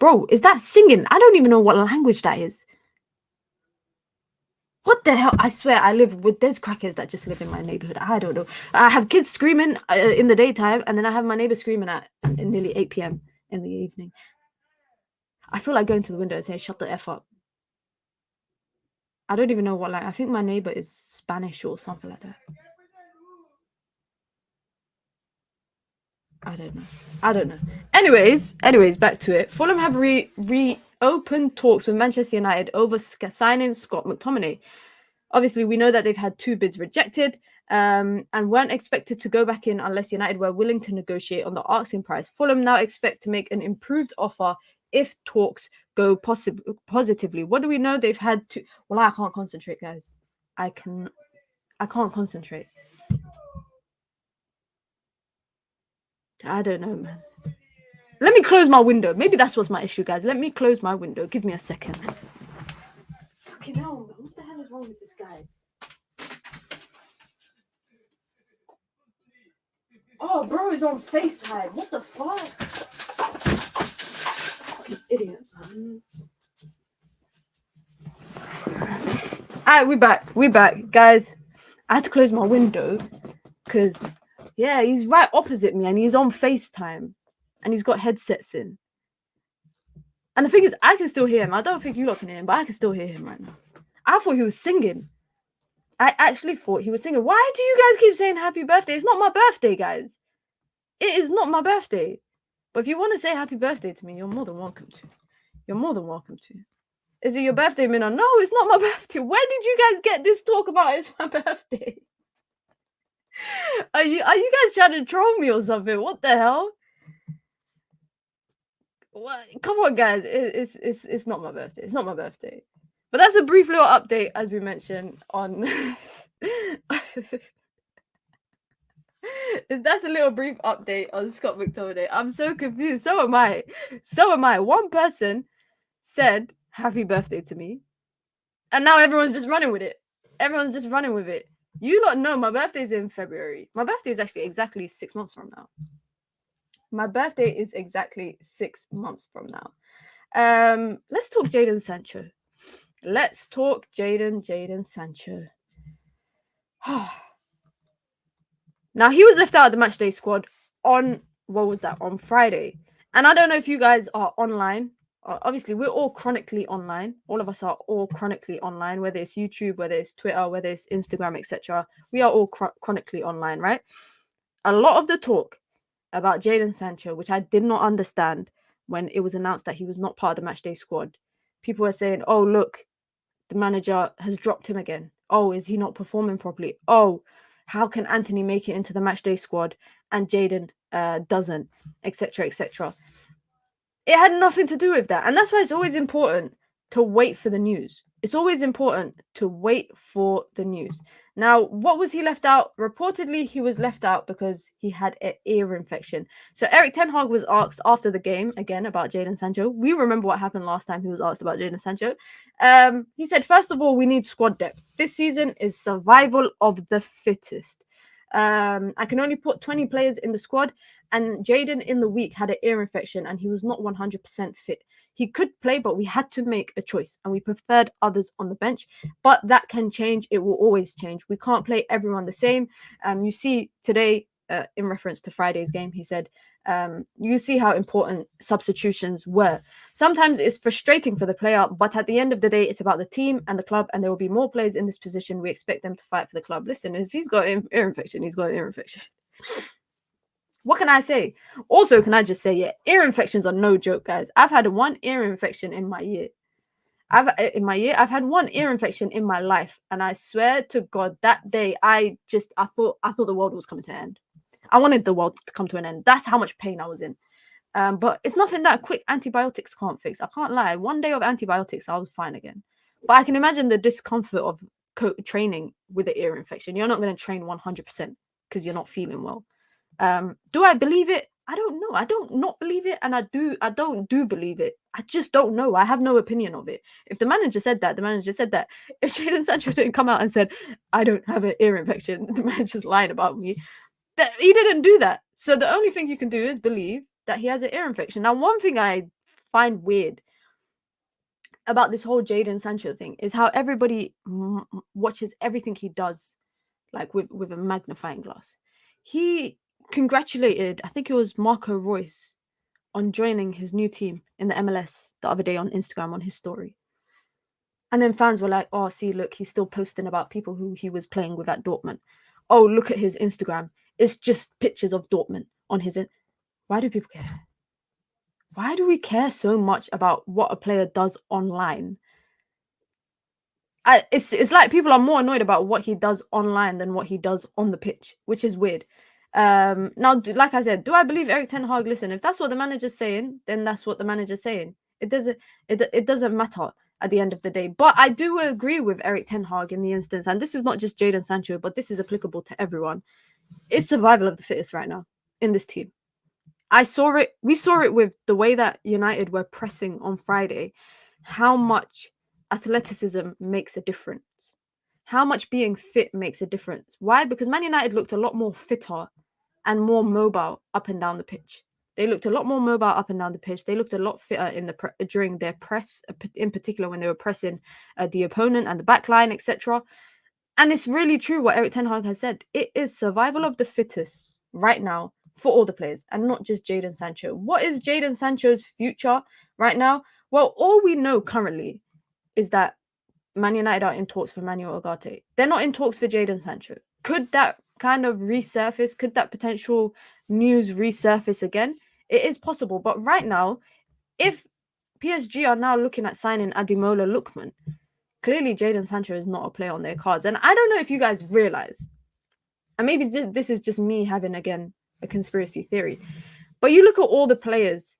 Bro, is that singing? I don't even know what language that is. What the hell? I swear I live with, there's crackers that just live in my neighborhood. I don't know. I have kids screaming in the daytime, and then I have my neighbor screaming at nearly 8 p.m. in the evening. I feel like going to the window and saying, shut the F up. I don't even know what, like, I think my neighbor is Spanish or something like that. I don't know. Anyways, back to it. Fulham have reopened talks with Manchester United over signing Scott McTominay. Obviously, we know that they've had 2 bids rejected and weren't expected to go back in unless United were willing to negotiate on the asking price. Fulham now expect to make an improved offer if talks go positively. What do we know? They've had 2... Well, I can't concentrate, guys. I can't concentrate. I don't know, man. Let me close my window. Maybe that's what's my issue, guys. Let me close my window. Give me a second. Fucking hell, man. What the hell is wrong with this guy? Oh, bro is on FaceTime. What the fuck? Fucking idiot, man. Alright, we back. Guys, I had to close my window because, yeah, he's right opposite me and he's on FaceTime and he's got headsets in. And the thing is, I can still hear him. I don't think you lot can hear him, but I can still hear him right now. I thought he was singing. I actually thought he was singing. Why do you guys keep saying happy birthday? It's not my birthday, guys. It is not my birthday. But if you want to say happy birthday to me, you're more than welcome to. You're more than welcome to. Is it your birthday, Minna? No, it's not my birthday. Where did you guys get this talk about it's my birthday? Are you guys trying to troll me or something? What the hell? What? Come on, guys. It's not my birthday. It's not my birthday. But that's a brief little update, as we mentioned, on... That's a little brief update on Scott McTominay. I'm so confused. So am I. One person said happy birthday to me, and now everyone's just running with it. You lot know my birthday's in February. My birthday is actually exactly 6 months from now. Let's talk Jadon Sancho. Sancho. Now, he was left out of the matchday squad on Friday. And I don't know if you guys are online. Obviously, we're all chronically online. All of us are all chronically online, whether it's YouTube, whether it's Twitter, whether it's Instagram, etc. We are all chronically online, right? A lot of the talk about Jadon Sancho, which I did not understand when it was announced that he was not part of the matchday squad. People were saying, oh, look, the manager has dropped him again. Oh, is he not performing properly? Oh, how can Anthony make it into the matchday squad and Jadon doesn't, etc., etc. It had nothing to do with that. And that's why it's always important to wait for the news. Now, what was he left out? Reportedly, he was left out because he had an ear infection. So Erik ten Hag was asked after the game, again, about Jadon Sancho. We remember what happened last time he was asked about Jadon Sancho. He said, first of all, we need squad depth. This season is survival of the fittest. I can only put 20 players in the squad, and Jadon in the week had an ear infection and he was not 100% fit. He could play, but we had to make a choice and we preferred others on the bench. But that can change. It will always change. We can't play everyone the same. You see today, in reference to Friday's game, he said, you see how important substitutions were. Sometimes it's frustrating for the player, but at the end of the day, it's about the team and the club, and there will be more players in this position. We expect them to fight for the club. Listen, if he's got an ear infection, he's got an ear infection. What can I say? Also, can I just say, yeah, ear infections are no joke, guys. I've had one ear infection in my year. In my year, I've had one ear infection in my life, and I swear to God, that day I thought the world was coming to an end. I wanted the world to come to an end. That's how much pain I was in. But it's nothing that quick antibiotics can't fix. I can't lie. One day of antibiotics, I was fine again. But I can imagine the discomfort of training with an ear infection. You're not going to train 100% because you're not feeling well. Do I believe it? I don't know. I don't not believe it, and I don't believe it. I just don't know. I have no opinion of it. If the manager said that, the manager said that. If Jadon Sancho didn't come out and said, I don't have an ear infection, the manager's lying about me. That he didn't do that. So the only thing you can do is believe that he has an ear infection. Now, one thing I find weird about this whole Jadon Sancho thing is how everybody watches everything he does, like with a magnifying glass. He congratulated, I think it was Marco Reus, on joining his new team in the MLS the other day on Instagram on his story. And then fans were like, oh, see, look, he's still posting about people who he was playing with at Dortmund. Oh, look at his Instagram. It's just pictures of Dortmund on his... Why do people care? Why do we care so much about what a player does online? It's like people are more annoyed about what he does online than what he does on the pitch, which is weird. Now, like I said, do I believe Erik ten Hag? Listen, if that's what the manager's saying, then that's what the manager's saying. It doesn't matter at the end of the day. But I do agree with Erik ten Hag in the instance, and this is not just Jadon Sancho, but this is applicable to everyone. It's survival of the fittest right now in this team. We saw it with the way that United were pressing on Friday, how much athleticism makes a difference. How much being fit makes a difference. Why? Because Man United looked a lot more fitter and more mobile up and down the pitch. They looked a lot more mobile up and down the pitch. They looked a lot fitter during their press, in particular when they were pressing the opponent and the back line, etc. And it's really true what Erik ten Hag has said. It is survival of the fittest right now for all the players and not just Jadon Sancho. What is Jadon Sancho's future right now? Well, all we know currently is that Man United are in talks for Manuel Ugarte. They're not in talks for Jadon Sancho. Could that kind of resurface? Could that potential news resurface again? It is possible. But right now, if PSG are now looking at signing Ademola Lookman, clearly Jadon Sancho is not a player on their cards. And I don't know if you guys realize, and maybe this is just me having, again, a conspiracy theory, but you look at all the players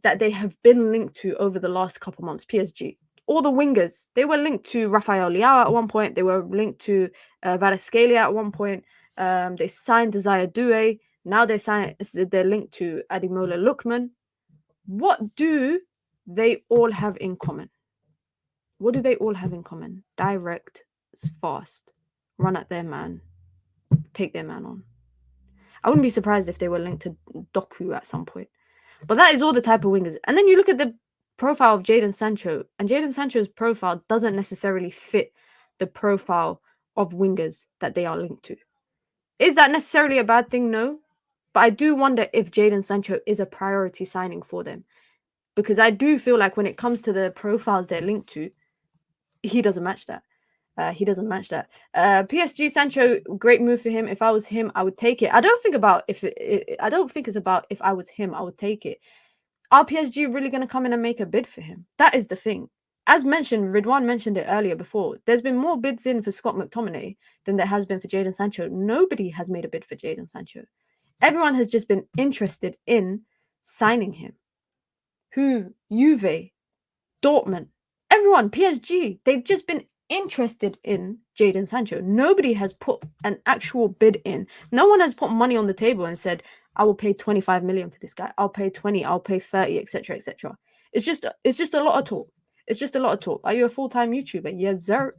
that they have been linked to over the last couple months, PSG. All the wingers, they were linked to Rafael Leao at one point. They were linked to Kvaratskhelia at one point. They signed Desire Doué. Now they're linked to Ademola Lookman. What do they all have in common? What do they all have in common? Direct, fast, run at their man, take their man on. I wouldn't be surprised if they were linked to Doku at some point. But that is all the type of wingers. And then you look at the profile of Jadon Sancho, and Jadon Sancho's profile doesn't necessarily fit the profile of wingers that they are linked to. Is that necessarily a bad thing? No. But I do wonder if Jadon Sancho is a priority signing for them. Because I do feel like when it comes to the profiles they're linked to, he doesn't match that. PSG Sancho, great move for him. If I was him, I would take it. I don't think it's about if I was him, I would take it. Are PSG really going to come in and make a bid for him? That is the thing. As mentioned, Ridwan mentioned it earlier before. There's been more bids in for Scott McTominay than there has been for Jadon Sancho. Nobody has made a bid for Jadon Sancho. Everyone has just been interested in signing him. Who? Juve, Dortmund, everyone, PSG. They've just been interested in Jadon Sancho. Nobody has put an actual bid in. No one has put money on the table and said, I will pay 25 million for this guy. I'll pay 20, I'll pay 30, etc., etc. It's just a lot of talk. It's just a lot of talk. Are you a full-time YouTuber? Yes, sir.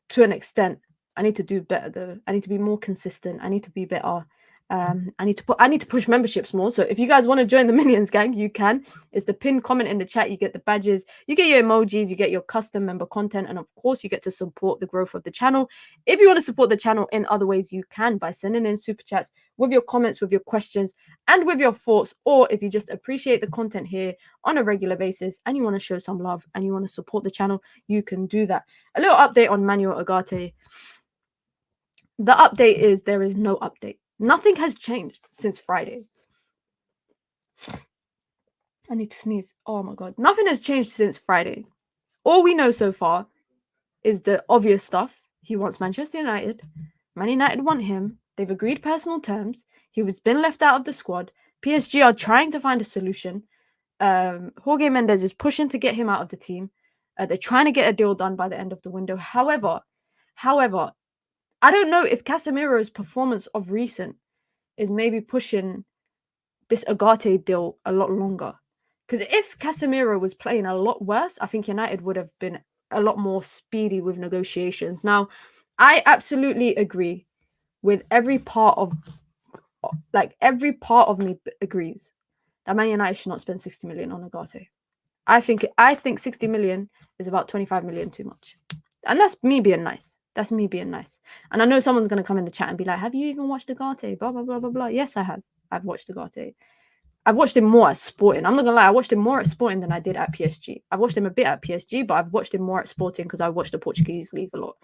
To an extent. I need to do better though. I need to be more consistent. I need to be better. I need to push memberships more. So if you guys want to join the Minions gang, you can. It's the pinned comment in the chat. You get the badges, you get your emojis, you get your custom member content, and of course you get to support the growth of the channel. If you want to support the channel in other ways, you can by sending in super chats with your comments, with your questions, and with your thoughts. Or if you just appreciate the content here on a regular basis and you want to show some love and you want to support the channel, you can do that. A little update on Manuel Ugarte. The update is there is no update. Nothing has changed since Friday. I need to sneeze. Oh my God. Nothing has changed since Friday. All we know so far is the obvious stuff. He wants Manchester United. Man United want him. They've agreed personal terms. He was been left out of the squad. PSG are trying to find a solution. Jorge Mendes is pushing to get him out of the team. They're trying to get a deal done by the end of the window. However, I don't know if Casemiro's performance of recent is maybe pushing this Ugarte deal a lot longer. Because if Casemiro was playing a lot worse, I think United would have been a lot more speedy with negotiations. Now, I absolutely agree with every part of me agrees that Man United should not spend 60 million on Ugarte. I think 60 million is about 25 million too much. And that's me being nice. And I know someone's going to come in the chat and be like, have you even watched Ugarte? Blah, blah, blah, blah, blah. Yes, I have. I've watched Ugarte. I've watched him more at Sporting. I'm not going to lie. I watched him more at Sporting than I did at PSG. I've watched him a bit at PSG, but I've watched him more at Sporting because I watched the Portuguese league a lot.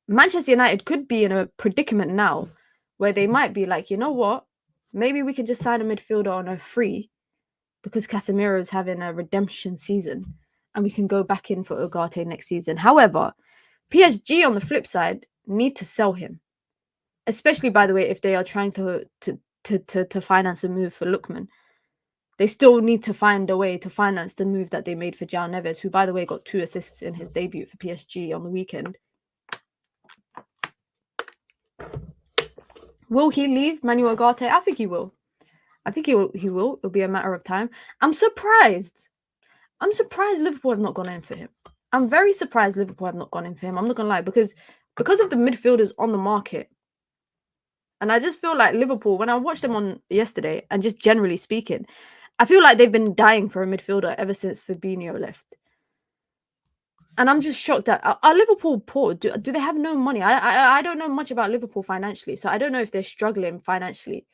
Manchester United could be in a predicament now where they might be like, you know what? Maybe we can just sign a midfielder on a free because Casemiro is having a redemption season and we can go back in for Ugarte next season. However, PSG on the flip side need to sell him, especially, by the way, if they are trying to finance a move for Lookman. They still need to find a way to finance the move that they made for João Neves, who, by the way, got 2 assists in his debut for PSG on the weekend. Will he leave Manuel Ugarte? I think he will. He will. It'll be a matter of time. I'm surprised Liverpool have not gone in for him. I'm very surprised Liverpool have not gone in for him. I'm not going to lie, because of the midfielders on the market. And I just feel like Liverpool, when I watched them on yesterday, and just generally speaking, I feel like they've been dying for a midfielder ever since Fabinho left. And I'm just shocked that are Liverpool poor? Do they have no money? I don't know much about Liverpool financially, so I don't know if they're struggling financially.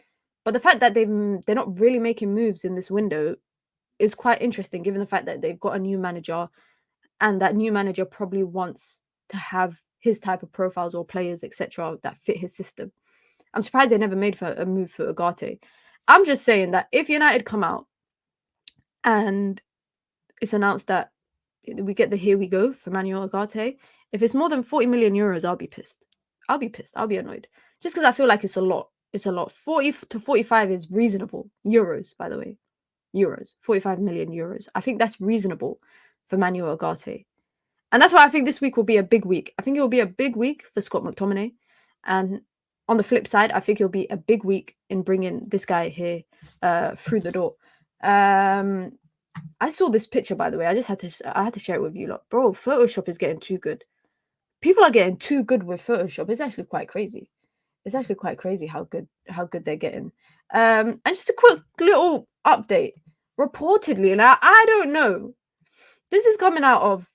But the fact that they're not really making moves in this window is quite interesting, given the fact that they've got a new manager, and that new manager probably wants to have his type of profiles or players, etc., that fit his system. I'm surprised they never made a move for Ugarte. I'm just saying that if United come out and it's announced that we get the here we go for Manuel Ugarte, if it's more than 40 million euros, I'll be pissed. I'll be annoyed. Just because I feel like it's a lot. 40 to 45 is reasonable. Euros, by the way. 45 million euros. I think that's reasonable for Manuel Ugarte. And that's why I think this week will be a big week. I think it will be a big week for Scott McTominay. And on the flip side, I think it'll be a big week in bringing this guy here through the door. I saw this picture, by the way. I had to share it with you lot. Bro, Photoshop is getting too good. People are getting too good with Photoshop. It's actually quite crazy. How good they're getting. And just a quick little update. Reportedly, and I don't know. This is coming out of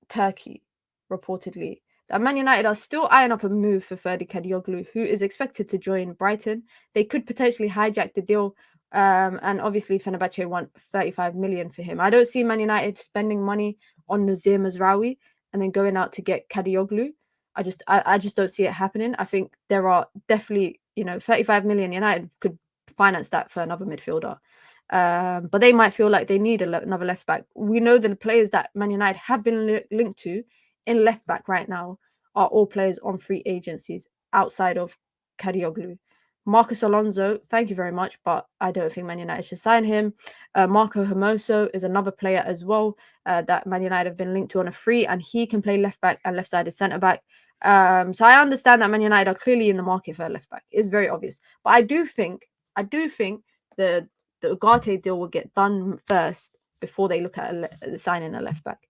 Turkey, reportedly, that Man United are still eyeing up a move for Ferdi Kadioglu, who is expected to join Brighton. They could potentially hijack the deal. And obviously Fenerbahce want 35 million for him. I don't see Man United spending money on Nazir Mazraoui and then going out to get Kadioglu. I just don't see it happening. I think there are definitely, 35 million. United could finance that for another midfielder. But they might feel like they need another left back. We know that the players that Man United have been linked to in left back right now are all players on free agencies outside of Kadioglu. Marcus Alonso, thank you very much, but I don't think Man United should sign him. Marco Hermoso is another player as well that Man United have been linked to on a free, and he can play left back and left-sided centre back. So I understand that Man United are clearly in the market for a left back. It's very obvious, but I do think the Ugarte deal will get done first before they look at signing a left back.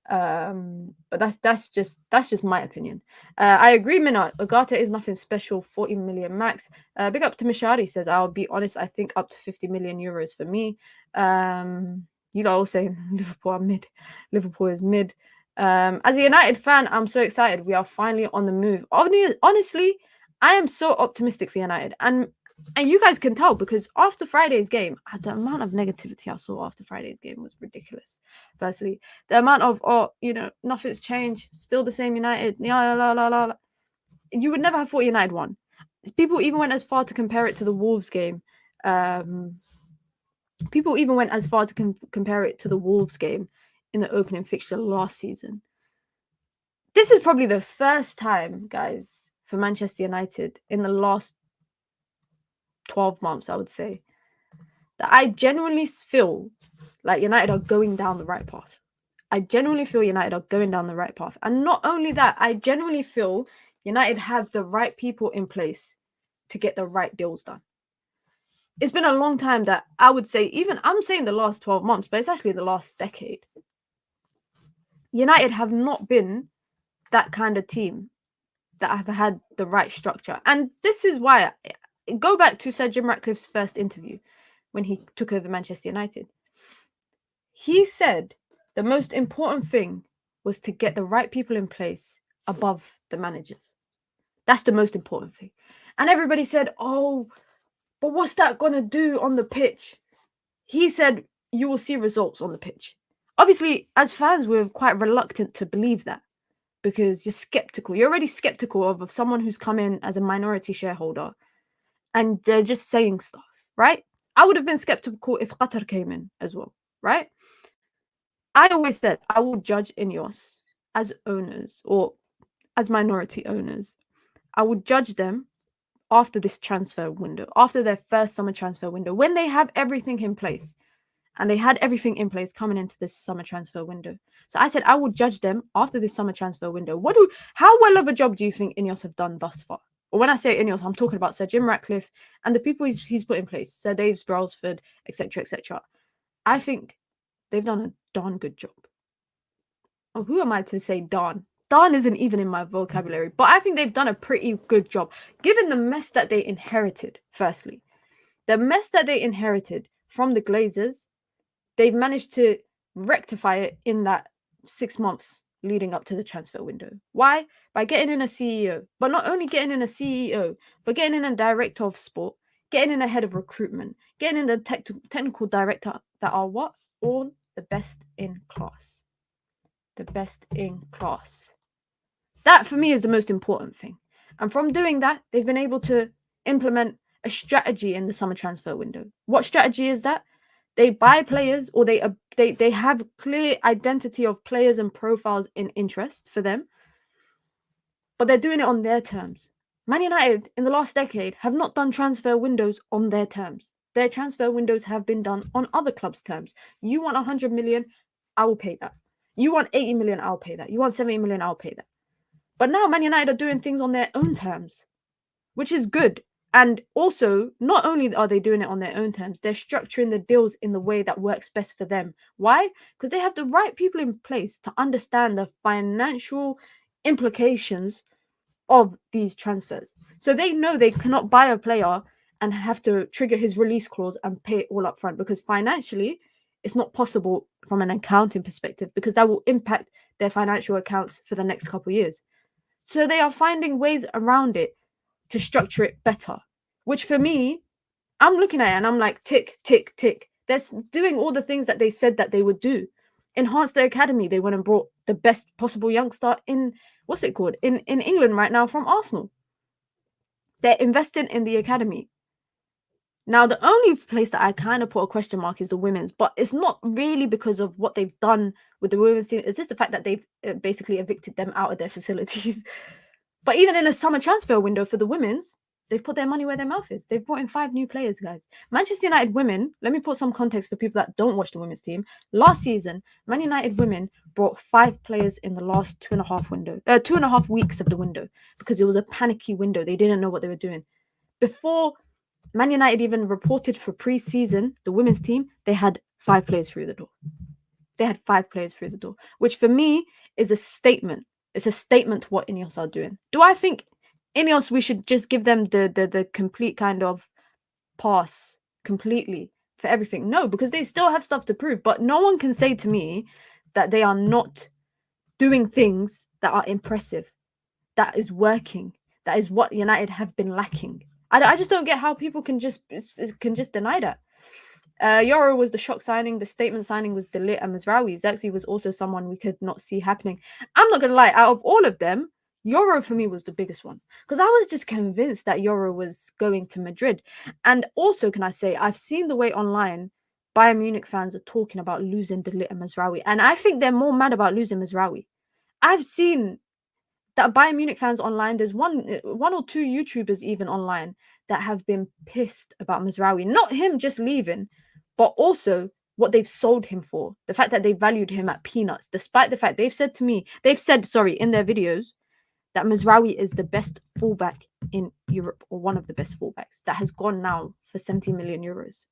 But that's just my opinion. I agree, Minot. Ugarte is nothing special. 40 million max. Big up to Mishari, says, I'll be honest, I think up to 50 million euros for me. You lot all saying Liverpool are mid. Liverpool is mid. As a United fan, I'm so excited. We are finally on the move. Honestly, I am so optimistic for United. And you guys can tell, because after Friday's game, the amount of negativity I saw after Friday's game was ridiculous. Firstly, the amount of, nothing's changed, still the same United. You would never have thought United won. People even went as far to compare it to the Wolves game People even went as far to compare it to the Wolves game in the opening fixture last season. This is probably the first time, guys, for Manchester United in the last 12 months, I would say, that I genuinely feel like United are going down the right path. I genuinely feel United are going down the right path. And not only that, I genuinely feel United have the right people in place to get the right deals done. It's been a long time that I would say, even I'm saying the last 12 months, but it's actually the last decade. United have not been that kind of team that have had the right structure. And this is why, go back to Sir Jim Ratcliffe's first interview when he took over Manchester United. He said the most important thing was to get the right people in place above the managers. That's the most important thing. And everybody said, oh, but what's that going to do on the pitch? He said, you will see results on the pitch. Obviously, as fans, we're quite reluctant to believe that because you're skeptical. You're already skeptical of someone who's come in as a minority shareholder and they're just saying stuff, right? I would have been skeptical if Qatar came in as well, right? I always said I will judge INEOS as owners or as minority owners. I would judge them after this transfer window, after their first summer transfer window, when they have everything in place. And they had everything in place coming into this summer transfer window. So I said I will judge them after this summer transfer window. How well of a job do you think INEOS have done thus far? Or when I say INEOS, I'm talking about Sir Jim Ratcliffe and the people he's put in place, Sir Dave Brailsford, etc., etc. I think they've done a darn good job. Oh, who am I to say darn? Darn isn't even in my vocabulary, but I think they've done a pretty good job, given the mess that they inherited, firstly. The mess that they inherited from the Glazers, they've managed to rectify it in that 6 months leading up to the transfer window. Why? By getting in a CEO. But not only getting in a CEO, but getting in a director of sport, getting in a head of recruitment, getting in a technical director that are what? All the best in class. The best in class. That for me is the most important thing. And from doing that, they've been able to implement a strategy in the summer transfer window. What strategy is that? They buy players, or they have clear identity of players and profiles in interest for them, but they're doing it on their terms. Man United in the last decade have not done transfer windows on their terms. Their transfer windows have been done on other clubs' terms. You want 100 million, I will pay that. You want 80 million, I'll pay that. You want 70 million, I'll pay that. But now Man United are doing things on their own terms, which is good. And also, not only are they doing it on their own terms, they're structuring the deals in the way that works best for them. Why? Because they have the right people in place to understand the financial implications of these transfers. So they know they cannot buy a player and have to trigger his release clause and pay it all up front, because financially, it's not possible from an accounting perspective, because that will impact their financial accounts for the next couple of years. So they are finding ways around it to structure it better, which for me, I'm looking at it and I'm like, tick, tick, tick. They're doing all the things that they said that they would do. Enhance the academy. They went and brought the best possible youngster in, what's it called, in England right now from Arsenal. They're investing in the academy. Now, the only place that I kind of put a question mark is the women's, but it's not really because of what they've done with the women's team. It's just the fact that they've basically evicted them out of their facilities. But even in a summer transfer window for the women's, they've put their money where their mouth is. They've brought in 5 new players, guys. Manchester United women, let me put some context for people that don't watch the women's team. Last season, Man United women brought 5 players in the last 2.5 weeks of the window, because it was a panicky window. They didn't know what they were doing. Before Man United even reported for pre-season, the women's team, they had 5 players through the door. They had 5 players through the door, which for me is a statement. It's a statement to what INEOS are doing. Do I think INEOS, we should just give them the complete kind of pass completely for everything? No, because they still have stuff to prove. But no one can say to me that they are not doing things that are impressive, that is working, that is what United have been lacking. I just don't get how people can just deny that. Yoro was the shock signing. The statement signing was Delit and Mazraoui. Zirkzee was also someone we could not see happening. I'm not going to lie, out of all of them, Yoro for me was the biggest one, because I was just convinced that Yoro was going to Madrid. And also, can I say, I've seen the way online Bayern Munich fans are talking about losing De Ligt and Mazraoui. And I think they're more mad about losing Mazraoui. I've seen that Bayern Munich fans online, there's one or two YouTubers even online that have been pissed about Mazraoui. Not him just leaving, but also what they've sold him for. The fact that they valued him at peanuts, despite the fact they've said in their videos that Mazraoui is the best fullback in Europe, or one of the best fullbacks, that has gone now for 70 million euros.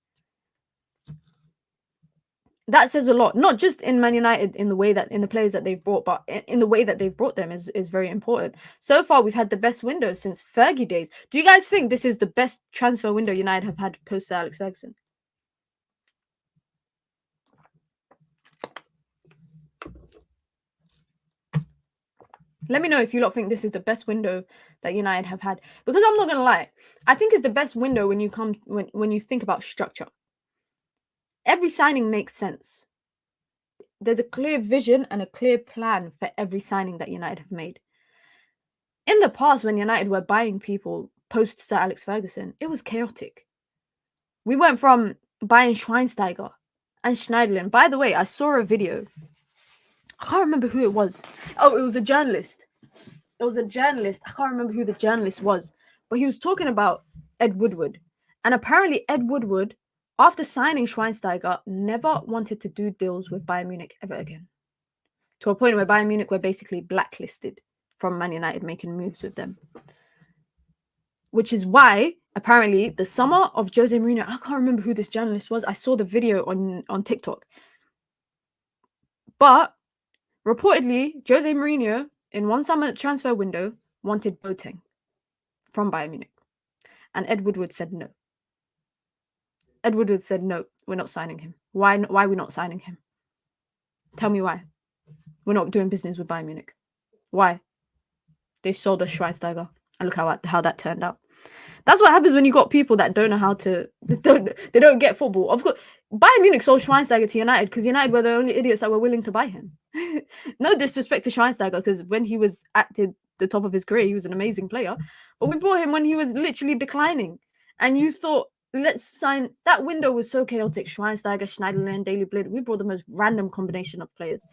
That says a lot, not just in Man United in the players that they've brought, but in the way that they've brought them is very important. So far, we've had the best window since Fergie days. Do you guys think this is the best transfer window United have had post Sir Alex Ferguson? Let me know if you lot think this is the best window that United have had. Because I'm not gonna lie, I think it's the best window when you think about structure. Every signing makes sense. There's a clear vision and a clear plan for every signing that United have made. In the past, when United were buying people post Sir Alex Ferguson, it was chaotic. We went from buying Schweinsteiger and Schneiderlin. By the way, I saw a video. I can't remember who it was. Oh, it was a journalist. It was a journalist. I can't remember who the journalist was, but he was talking about Ed Woodward. And apparently Ed Woodward, after signing Schweinsteiger, never wanted to do deals with Bayern Munich ever again. To a point where Bayern Munich were basically blacklisted from Man United making moves with them. Which is why, apparently, the summer of Jose Mourinho, I can't remember who this journalist was. I saw the video on TikTok. But reportedly, Jose Mourinho, in one summer transfer window, wanted Boateng from Bayern Munich. And Ed Woodward said no. Ed Woodward said, no, we're not signing him. Why are we not signing him? Tell me why. We're not doing business with Bayern Munich. Why? They sold us Schweinsteiger. And look how that turned out. That's what happens when you got people that don't know how to... They don't get football. Of course, Bayern Munich sold Schweinsteiger to United because United were the only idiots that were willing to buy him. No disrespect to Schweinsteiger, because when he was at the top of his career, he was an amazing player. But we bought him when he was literally declining. And you thought, let's sign... That window was so chaotic. Schweinsteiger, Schneiderlin, Daley Blind. We brought the most random combination of players.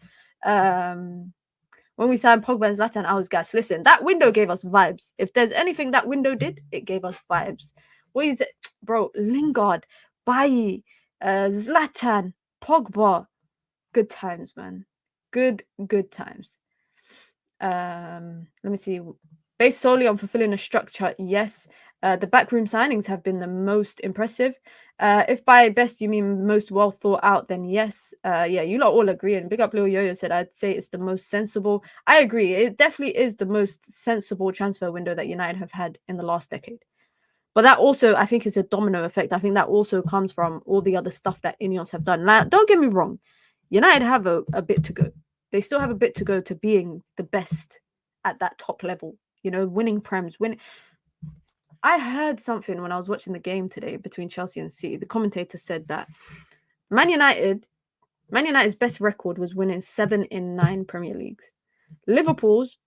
When we signed Pogba and Zlatan, I was gassed. Listen, that window gave us vibes. If there's anything that window did, it gave us vibes. What is it? Bro, Lingard, Bailly, Zlatan, Pogba. Good times, man. Good times. Let me see. Based solely on fulfilling a structure, yes. The backroom signings have been the most impressive. If by best you mean most well thought out, then yes. Yeah, you lot all agree. And Big Up Lil Yo-Yo said, I'd say it's the most sensible. I agree. It definitely is the most sensible transfer window that United have had in the last decade. But that also, I think, is a domino effect. I think that also comes from all the other stuff that INEOS have done. Now, don't get me wrong. United have a bit to go. They still have a bit to go to being the best at that top level. You know, winning Prems, winning... I heard something when I was watching the game today between Chelsea and City. The commentator said that Man United's best record was winning 7 in 9 Premier Leagues. Liverpool's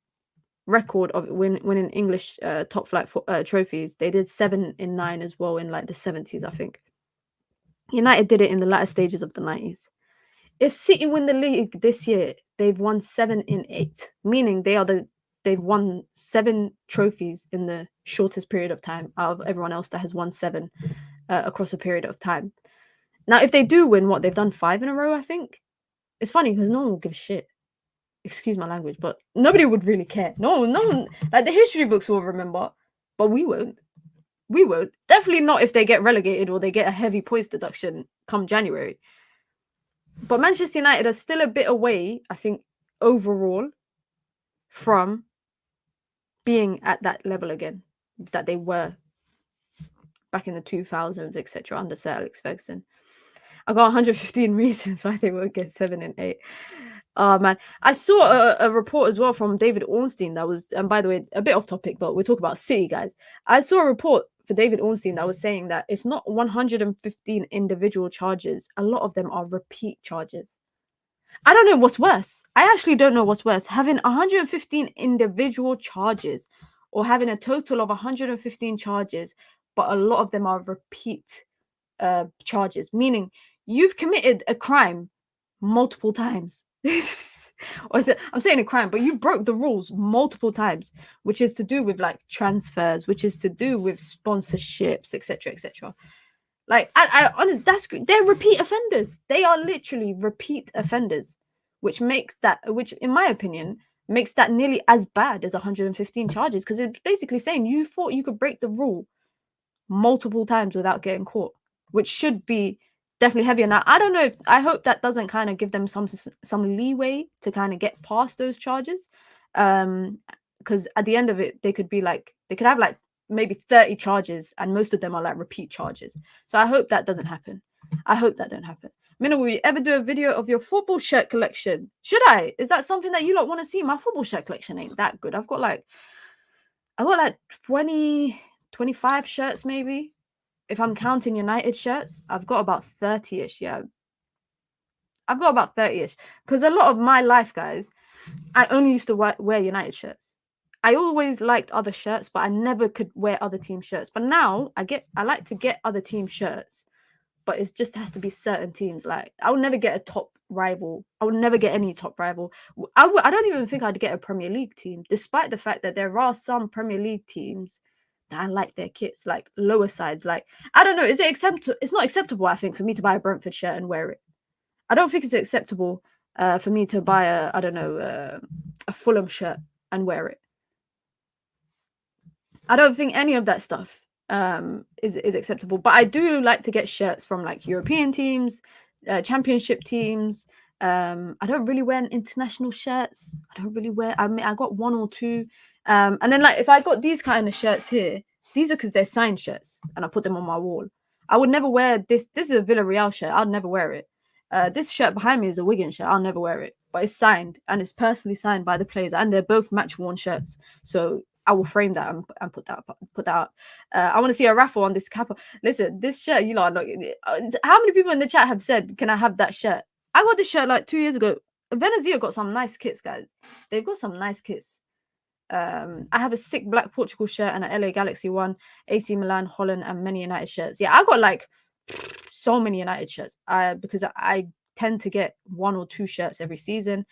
record of winning English top flight trophies, they did 7 in 9 as well in like the 70s, I think. United did it in the latter stages of the 90s. If City win the league this year, they've won 7 in 8, meaning they've won 7 trophies in the shortest period of time out of everyone else that has won 7 across a period of time. Now, if they do win, they've done 5 in a row, I think. It's funny because no one will give a shit. Excuse my language, but nobody would really care. No one, like the history books will remember, but we won't. We won't. Definitely not if they get relegated or they get a heavy points deduction come January. But Manchester United are still a bit away, I think, overall, from being at that level again that they were back in the 2000s, etc., under Sir Alex Ferguson. I got 115 reasons why they won't get 7 and 8. Oh man, I saw a report as well from David Ornstein that was, and by the way, a bit off topic, but we're talking about City, guys. I saw a report for David Ornstein that was saying that it's not 115 individual charges. A lot of them are repeat charges. I don't know what's worse. I actually don't know what's worse. Having 115 individual charges or having a total of 115 charges, but a lot of them are repeat charges, meaning you've committed a crime multiple times. I'm saying a crime, but you broke the rules multiple times, which is to do with like transfers, which is to do with sponsorships, etc., etc. Like, I honestly, they're repeat offenders. They are literally repeat offenders, which in my opinion, makes that nearly as bad as 115 charges, because it's basically saying you thought you could break the rule multiple times without getting caught, which should be definitely heavier. Now, I don't know if I hope that doesn't kind of give them some leeway to kind of get past those charges, because at the end of it, they could have like maybe 30 charges, and most of them are like repeat charges. So I hope that doesn't happen. I hope that don't happen. Mina, will you ever do a video of your football shirt collection? Should I? Is that something that you lot want to see? My football shirt collection ain't that good. I've got like 20, 25 shirts maybe. If I'm counting United shirts, I've got about 30-ish. Yeah, I've got about 30-ish. Because a lot of my life, guys, I only used to wear United shirts. I always liked other shirts, but I never could wear other team shirts. But now I like to get other team shirts, but it just has to be certain teams. Like, I would never get a top rival. I would never get any top rival. I don't even think I'd get a Premier League team, despite the fact that there are some Premier League teams that I like their kits, like lower sides. Like, I don't know, is it acceptable? It's not acceptable, I think, for me to buy a Brentford shirt and wear it. I don't think it's acceptable for me to buy a Fulham shirt and wear it. I don't think any of that stuff is acceptable. But I do like to get shirts from like European teams, championship teams. I don't really wear international shirts. I mean, I got one or two. And then like if I got these kind of shirts here, these are because they're signed shirts, and I put them on my wall. I would never wear this. This is a Villarreal shirt. I'd never wear it. This shirt behind me is a Wigan shirt. I'll never wear it, but it's signed, and it's personally signed by the players, and they're both match worn shirts. So I will frame that and put that up. I want to see a raffle on this cap. Listen, this shirt, you lot are not. How many people in the chat have said, "Can I have that shirt?" I got this shirt like 2 years ago. Venezia got some nice kits, guys. They've got some nice kits. I have a sick black Portugal shirt and an LA Galaxy one, AC Milan, Holland, and many United shirts. Yeah, I got like so many United shirts. Because I tend to get 1 or 2 shirts every season.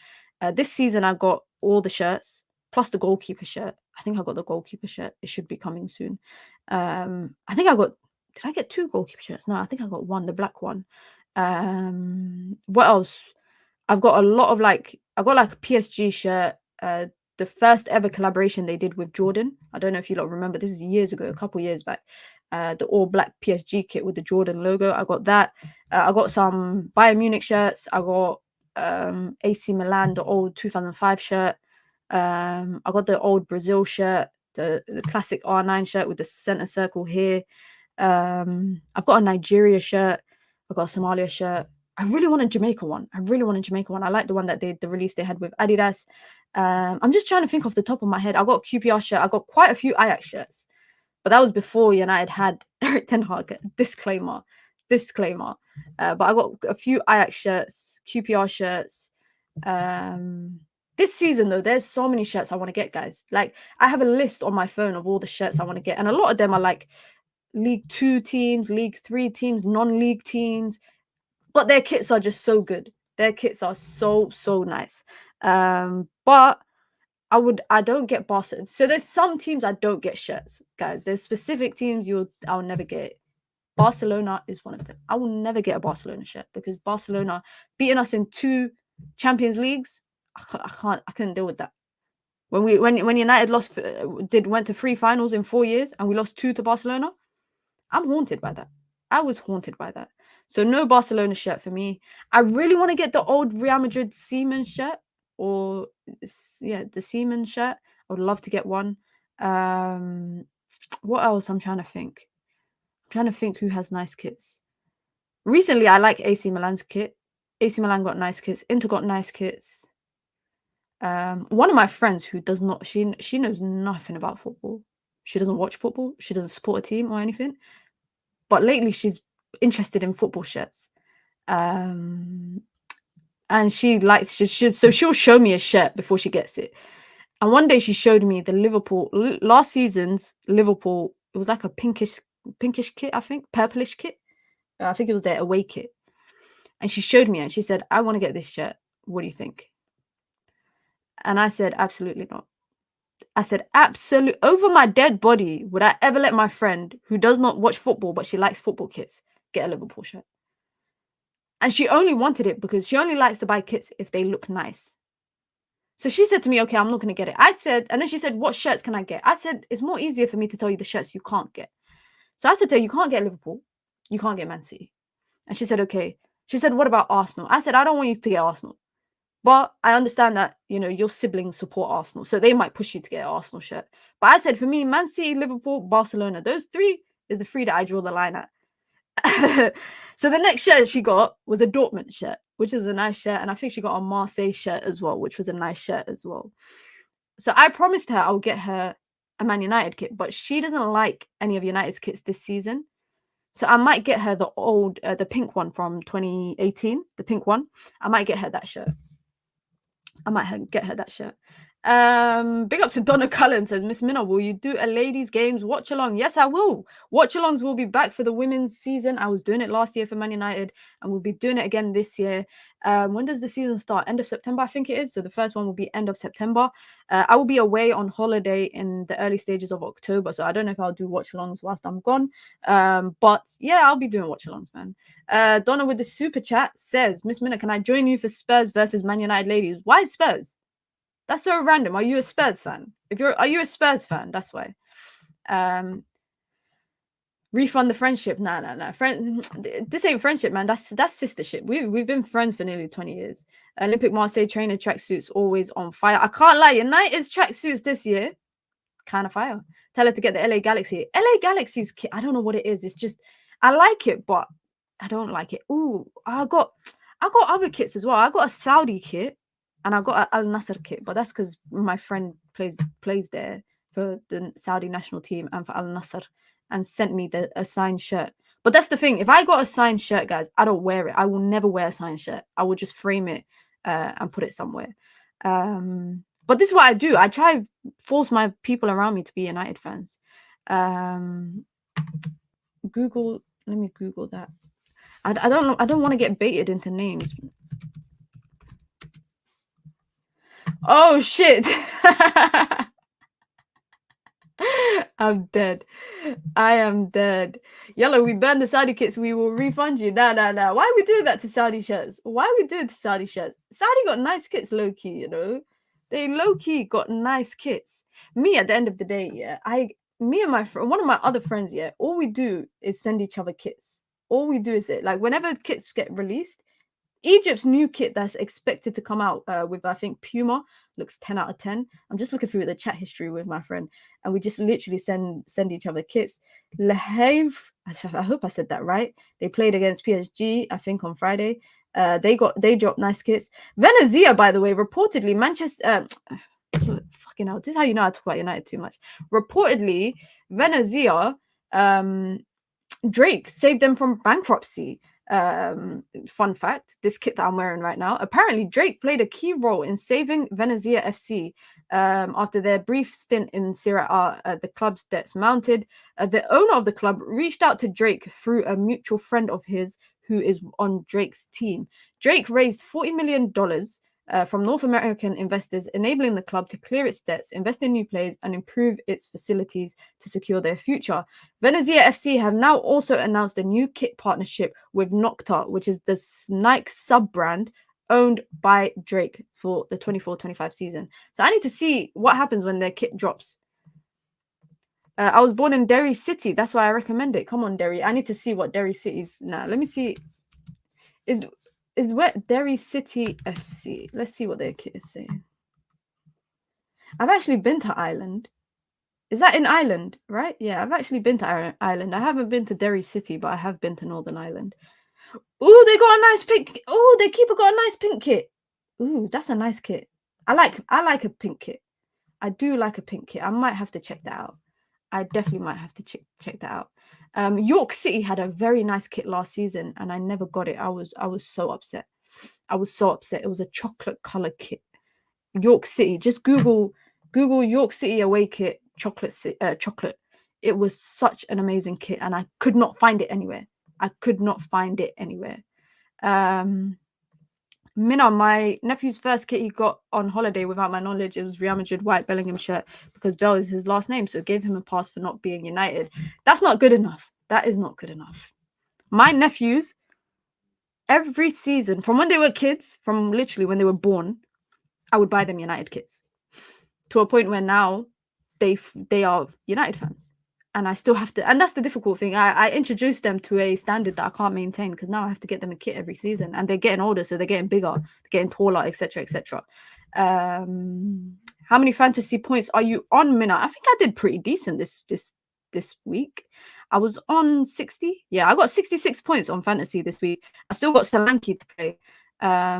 This season I got all the shirts plus the goalkeeper shirt. I think I got the goalkeeper shirt. It should be coming soon. I think did I get 2 goalkeeper shirts? No, I think I got 1, the black one. What else? I've got a lot of I got like a PSG shirt. The first ever collaboration they did with Jordan. I don't know if you lot remember. This is years ago, a couple years back. The all black PSG kit with the Jordan logo. I got that. I got some Bayern Munich shirts. I got AC Milan, the old 2005 shirt. I got the old Brazil shirt, the classic R9 shirt with the center circle here. I've got a Nigeria shirt. I've got a Somalia shirt. I really want a Jamaica one. I like the one that the release they had with Adidas. I'm just trying to think off the top of my head. I got a QPR shirt. I got quite a few Ajax shirts, but that was before United had Erik ten Hag. Disclaimer. But I got a few Ajax shirts, QPR shirts. This season though, there's so many shirts I want to get, guys. Like, I have a list on my phone of all the shirts I want to get, and a lot of them are like League 2 teams, League 3 teams, non-league teams. But their kits are just so good. Their kits are so nice. But I don't get Barcelona. So there's some teams I don't get shirts, guys. There's specific teams I'll never get. Barcelona is one of them. I will never get a Barcelona shirt because Barcelona beating us in 2 Champions Leagues. I couldn't deal with that. When United went to 3 finals in 4 years and we lost 2 to Barcelona, I'm haunted by that. I was haunted by that. So no Barcelona shirt for me. I really want to get the old Real Madrid Seaman shirt, or the Seaman shirt. I would love to get one. What else? I'm trying to think who has nice kits. Recently, I like AC Milan's kit. AC Milan got nice kits. Inter got nice kits. One of my friends who does not, she knows nothing about football. She doesn't watch football. She doesn't support a team or anything. But lately, she's interested in football shirts. And she likes, so she'll show me a shirt before she gets it. And one day she showed me the last season's Liverpool. It was like a pinkish kit, I think, purplish kit. I think it was their away kit. And she showed me and she said, I want to get this shirt. What do you think? And I said, absolutely not. I said, absolutely. Over my dead body, would I ever let my friend who does not watch football, but she likes football kits, get a Liverpool shirt? And she only wanted it because she only likes to buy kits if they look nice. So she said to me, okay, I'm not going to get it. I said, and then she said, what shirts can I get? I said, it's more easier for me to tell you the shirts you can't get. So I said to her, you can't get Liverpool. You can't get Man City. And she said, okay. She said, what about Arsenal? I said, I don't want you to get Arsenal. But I understand that, you know, your siblings support Arsenal. So they might push you to get an Arsenal shirt. But I said, for me, Man City, Liverpool, Barcelona, those three is the three that I draw the line at. So the next shirt she got was a Dortmund shirt, which is a nice shirt. And I think she got a Marseille shirt as well, which was a nice shirt as well. So I promised her I'll get her a Man United kit, but she doesn't like any of United's kits this season. So I might get her the pink one from 2018, the pink one. I might get her that shirt. Get her that shirt. Big up to Donna Cullen says, Miss Minna, will you do a ladies games watch along? Yes, I will. Watch alongs will be back for the women's season. I was doing it last year for Man United and we'll be doing it again this year. When does the season start? End of September, I think it is. So the first one will be end of September. I will be away on holiday in the early stages of October. So I don't know if I'll do watch alongs whilst I'm gone. But yeah, I'll be doing watch alongs, man. Donna with the super chat says, Miss Minna, can I join you for Spurs versus Man United ladies? Why Spurs? That's so random. Are you a Spurs fan? Are you a Spurs fan? That's why. Refund the friendship. Nah. This ain't friendship, man. That's sistership. We've been friends for nearly 20 years. Olympic Marseille trainer tracksuits always on fire. I can't lie. United's tracksuits this year, kind of fire. Tell her to get the LA Galaxy. LA Galaxy's kit. I don't know what it is. It's just I like it, but I don't like it. Ooh, I got other kits as well. I got a Saudi kit. And I got an Al Nassr kit, but that's because my friend plays there for the Saudi national team and for Al Nassr and sent me a signed shirt. But that's the thing. If I got a signed shirt, guys, I don't wear it. I will never wear a signed shirt. I will just frame it and put it somewhere. But this is what I do. I try to force my people around me to be United fans. Let me Google that. I don't know. I don't want to get baited into names. Oh shit. I'm dead. I am dead. Yellow, we burned the Saudi kits. We will refund you. Nah. Why are we doing that to Saudi shirts? Why are we doing it to Saudi shirts? Saudi got nice kits, low-key, you know. They low-key got nice kits. Me, at the end of the day, yeah, me and my friend, one of my other friends, yeah, all we do is send each other kits. All we do is like whenever kits get released, Egypt's new kit that's expected to come out with, I think, Puma looks 10 out of 10. I'm just looking through the chat history with my friend, and we just literally send each other kits. Le Havre, I hope I said that right. They played against PSG, I think, on Friday. They dropped nice kits. Venezia, by the way, reportedly Manchester. Fucking hell, this is how you know I talk about United too much. Reportedly, Venezia, Drake saved them from bankruptcy. Fun fact, this kit that I'm wearing right now, apparently Drake played a key role in saving Venezia FC after their brief stint in Serie A. The club's debts mounted. The owner of the club reached out to Drake through a mutual friend of his who is on Drake's team. Drake raised $40 million from North American investors, enabling the club to clear its debts, invest in new players, and improve its facilities to secure their future. Venezia FC have now also announced a new kit partnership with Nocta, which is the Nike sub-brand owned by Drake for the 24-25 season. So I need to see what happens when their kit drops. I was born in Derry City. That's why I recommend it. Come on, Derry. I need to see what Derry City's now. Let me see. Is where Derry City FC. Let's see what their kit is saying. I've actually been to Ireland. Is that in Ireland, right? Yeah, I've actually been to Ireland. I haven't been to Derry City, but I have been to Northern Ireland. Ooh, they got a nice pink. Ooh, their keeper got a nice pink kit. Ooh, that's a nice kit. I like a pink kit. I do like a pink kit. I might have to check that out. I definitely might have to check that out. York City had a very nice kit last season, and I never got it. I was so upset. I was so upset. It was a chocolate color kit. York City. Just Google York City away kit chocolate. It was such an amazing kit, and I could not find it anywhere. Mina, my nephew's first kit he got on holiday without my knowledge, it was Real Madrid white Bellingham shirt because Bell is his last name, so it gave him a pass for not being United. That's not good enough. That is not good enough. My nephews, every season, from when they were kids, from literally when they were born, I would buy them United kits. To a point where now they are United fans. And I still have to, and that's the difficult thing. I introduced them to a standard that I can't maintain because now I have to get them a kit every season, and they're getting older, so they're getting bigger, they're getting taller, etc., etc. How many fantasy points are you on, Mina? I think I did pretty decent this week. I was on 60. Yeah, I got 66 points on fantasy this week. I still got Solanke to play.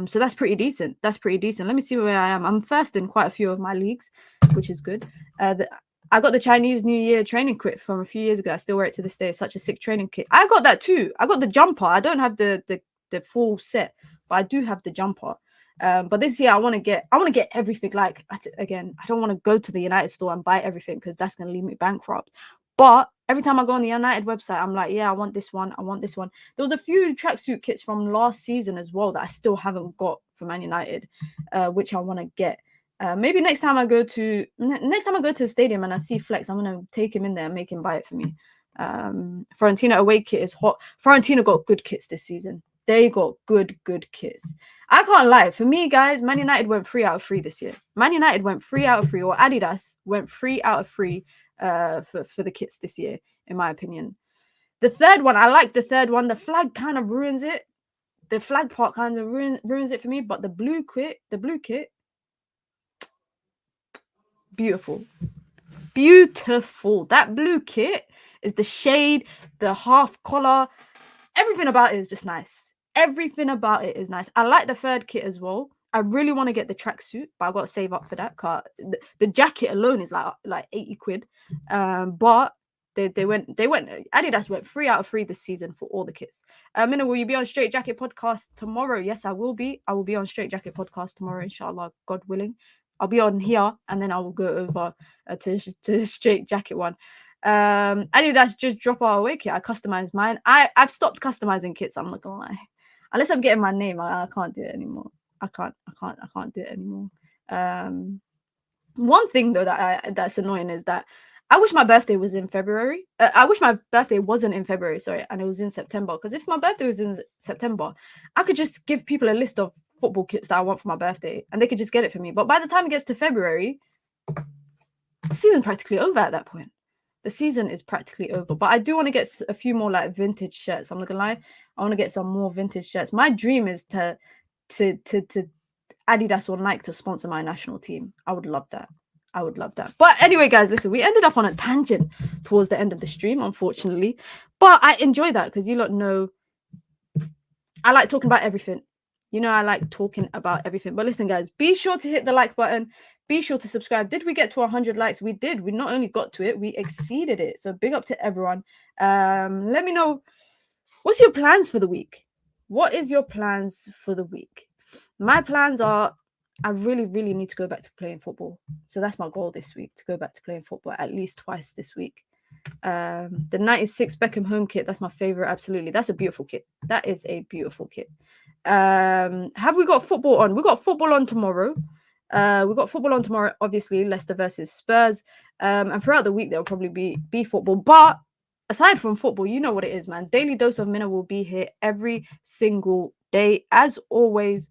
So that's pretty decent. That's pretty decent. Let me see where I am. I'm first in quite a few of my leagues, which is good. I got the Chinese New Year training kit from a few years ago. I still wear it to this day. It's such a sick training kit. I got that too. I got the jumper. I don't have the full set, but I do have the jumper. But this year I want to get everything. Like, again, I don't want to go to the United store and buy everything because that's going to leave me bankrupt. But every time I go on the United website, I'm like, yeah, I want this one. I want this one. There was a few tracksuit kits from last season as well that I still haven't got for Man United, which I want to get. Maybe next time I go to the stadium and I see Flex, I'm gonna take him in there and make him buy it for me. Fiorentina away kit is hot. Fiorentina got good kits this season. They got good kits. I can't lie. For me, guys, Man United went 3 out of 3 this year. Man United went 3 out of 3, or Adidas went 3 out of 3 for the kits this year, in my opinion. The third one, I like the third one. The flag kind of ruins it. The flag part kind of ruins it for me. But the blue kit, beautiful. That blue kit is the shade, the half collar, everything about it is just nice. Everything about it is nice. I like the third kit as well. I really want to get the tracksuit, but I got to save up for that. The jacket alone is like 80 quid. But they went Adidas went 3 out of 3 this season for all the kits. Mina, will you be on Straight Jacket podcast tomorrow? Yes, I will be. I will be on Straight Jacket podcast tomorrow, inshallah, God willing. I'll be on here and then I will go over to the Straight Jacket one. Adidas just drop our away kit. I customized mine. I've stopped customizing kits, I'm not gonna lie. Unless I'm getting my name, I can't do it anymore. I can't do it anymore. One thing though that's annoying is that I wish my birthday was in February. I wish my birthday wasn't in February, sorry, and it was in September. Because if my birthday was in September, I could just give people a list of football kits that I want for my birthday, and they could just get it for me. But by the time it gets to February, the season's practically over at that point. The season is practically over. But I do want to get a few more like vintage shirts. I'm not gonna lie. I want to get some more vintage shirts. My dream is to Adidas or Nike to sponsor my national team. I would love that. But anyway, guys, listen, we ended up on a tangent towards the end of the stream, unfortunately. But I enjoy that because you lot know I like talking about everything. You know, I like talking about everything. But listen, guys, be sure to hit the like button. Be sure to subscribe. Did we get to 100 likes? We did. We not only got to it, we exceeded it. So big up to everyone. Let me know, what's your plans for the week? What is your plans for the week? My plans are, I really, really need to go back to playing football. So that's my goal this week, to go back to playing football at least twice this week. The 96 Beckham home kit, that's my favorite. Absolutely. That's a beautiful kit. That is a beautiful kit. Have we got football on? We got football on tomorrow. Obviously, Leicester versus Spurs. And throughout the week, there'll probably be football. But aside from football, you know what it is, man. Daily Dose of Mina will be here every single day, as always,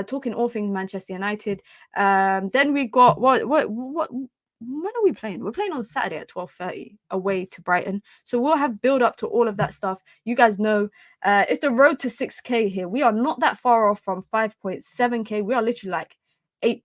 talking all things Manchester United. Then we got what when are we playing? We're playing on Saturday at 12:30 away to Brighton. So we'll have build up to all of that stuff. You guys know it's the road to 6K here. We are not that far off from 5.7K. We are literally like 8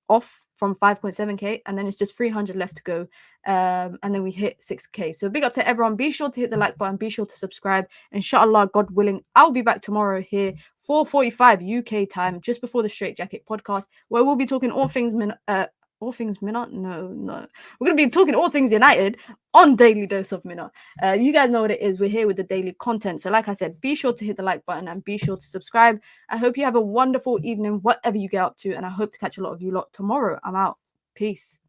off from 5.7K, and then it's just 300 left to go, and then we hit 6K. So big up to everyone. Be sure to hit the like button, be sure to subscribe. Inshallah, God willing, I'll be back tomorrow here 4:45 UK time, just before the Straight Jacket podcast, where we'll be talking all things Mina. No, we're gonna be talking all things United on Daily Dose of Mina. You guys know what it is. We're here with the daily content. So like I said, be sure to hit the like button and be sure to subscribe. I hope you have a wonderful evening, whatever you get up to, and I hope to catch a lot of you lot tomorrow. I'm out. Peace.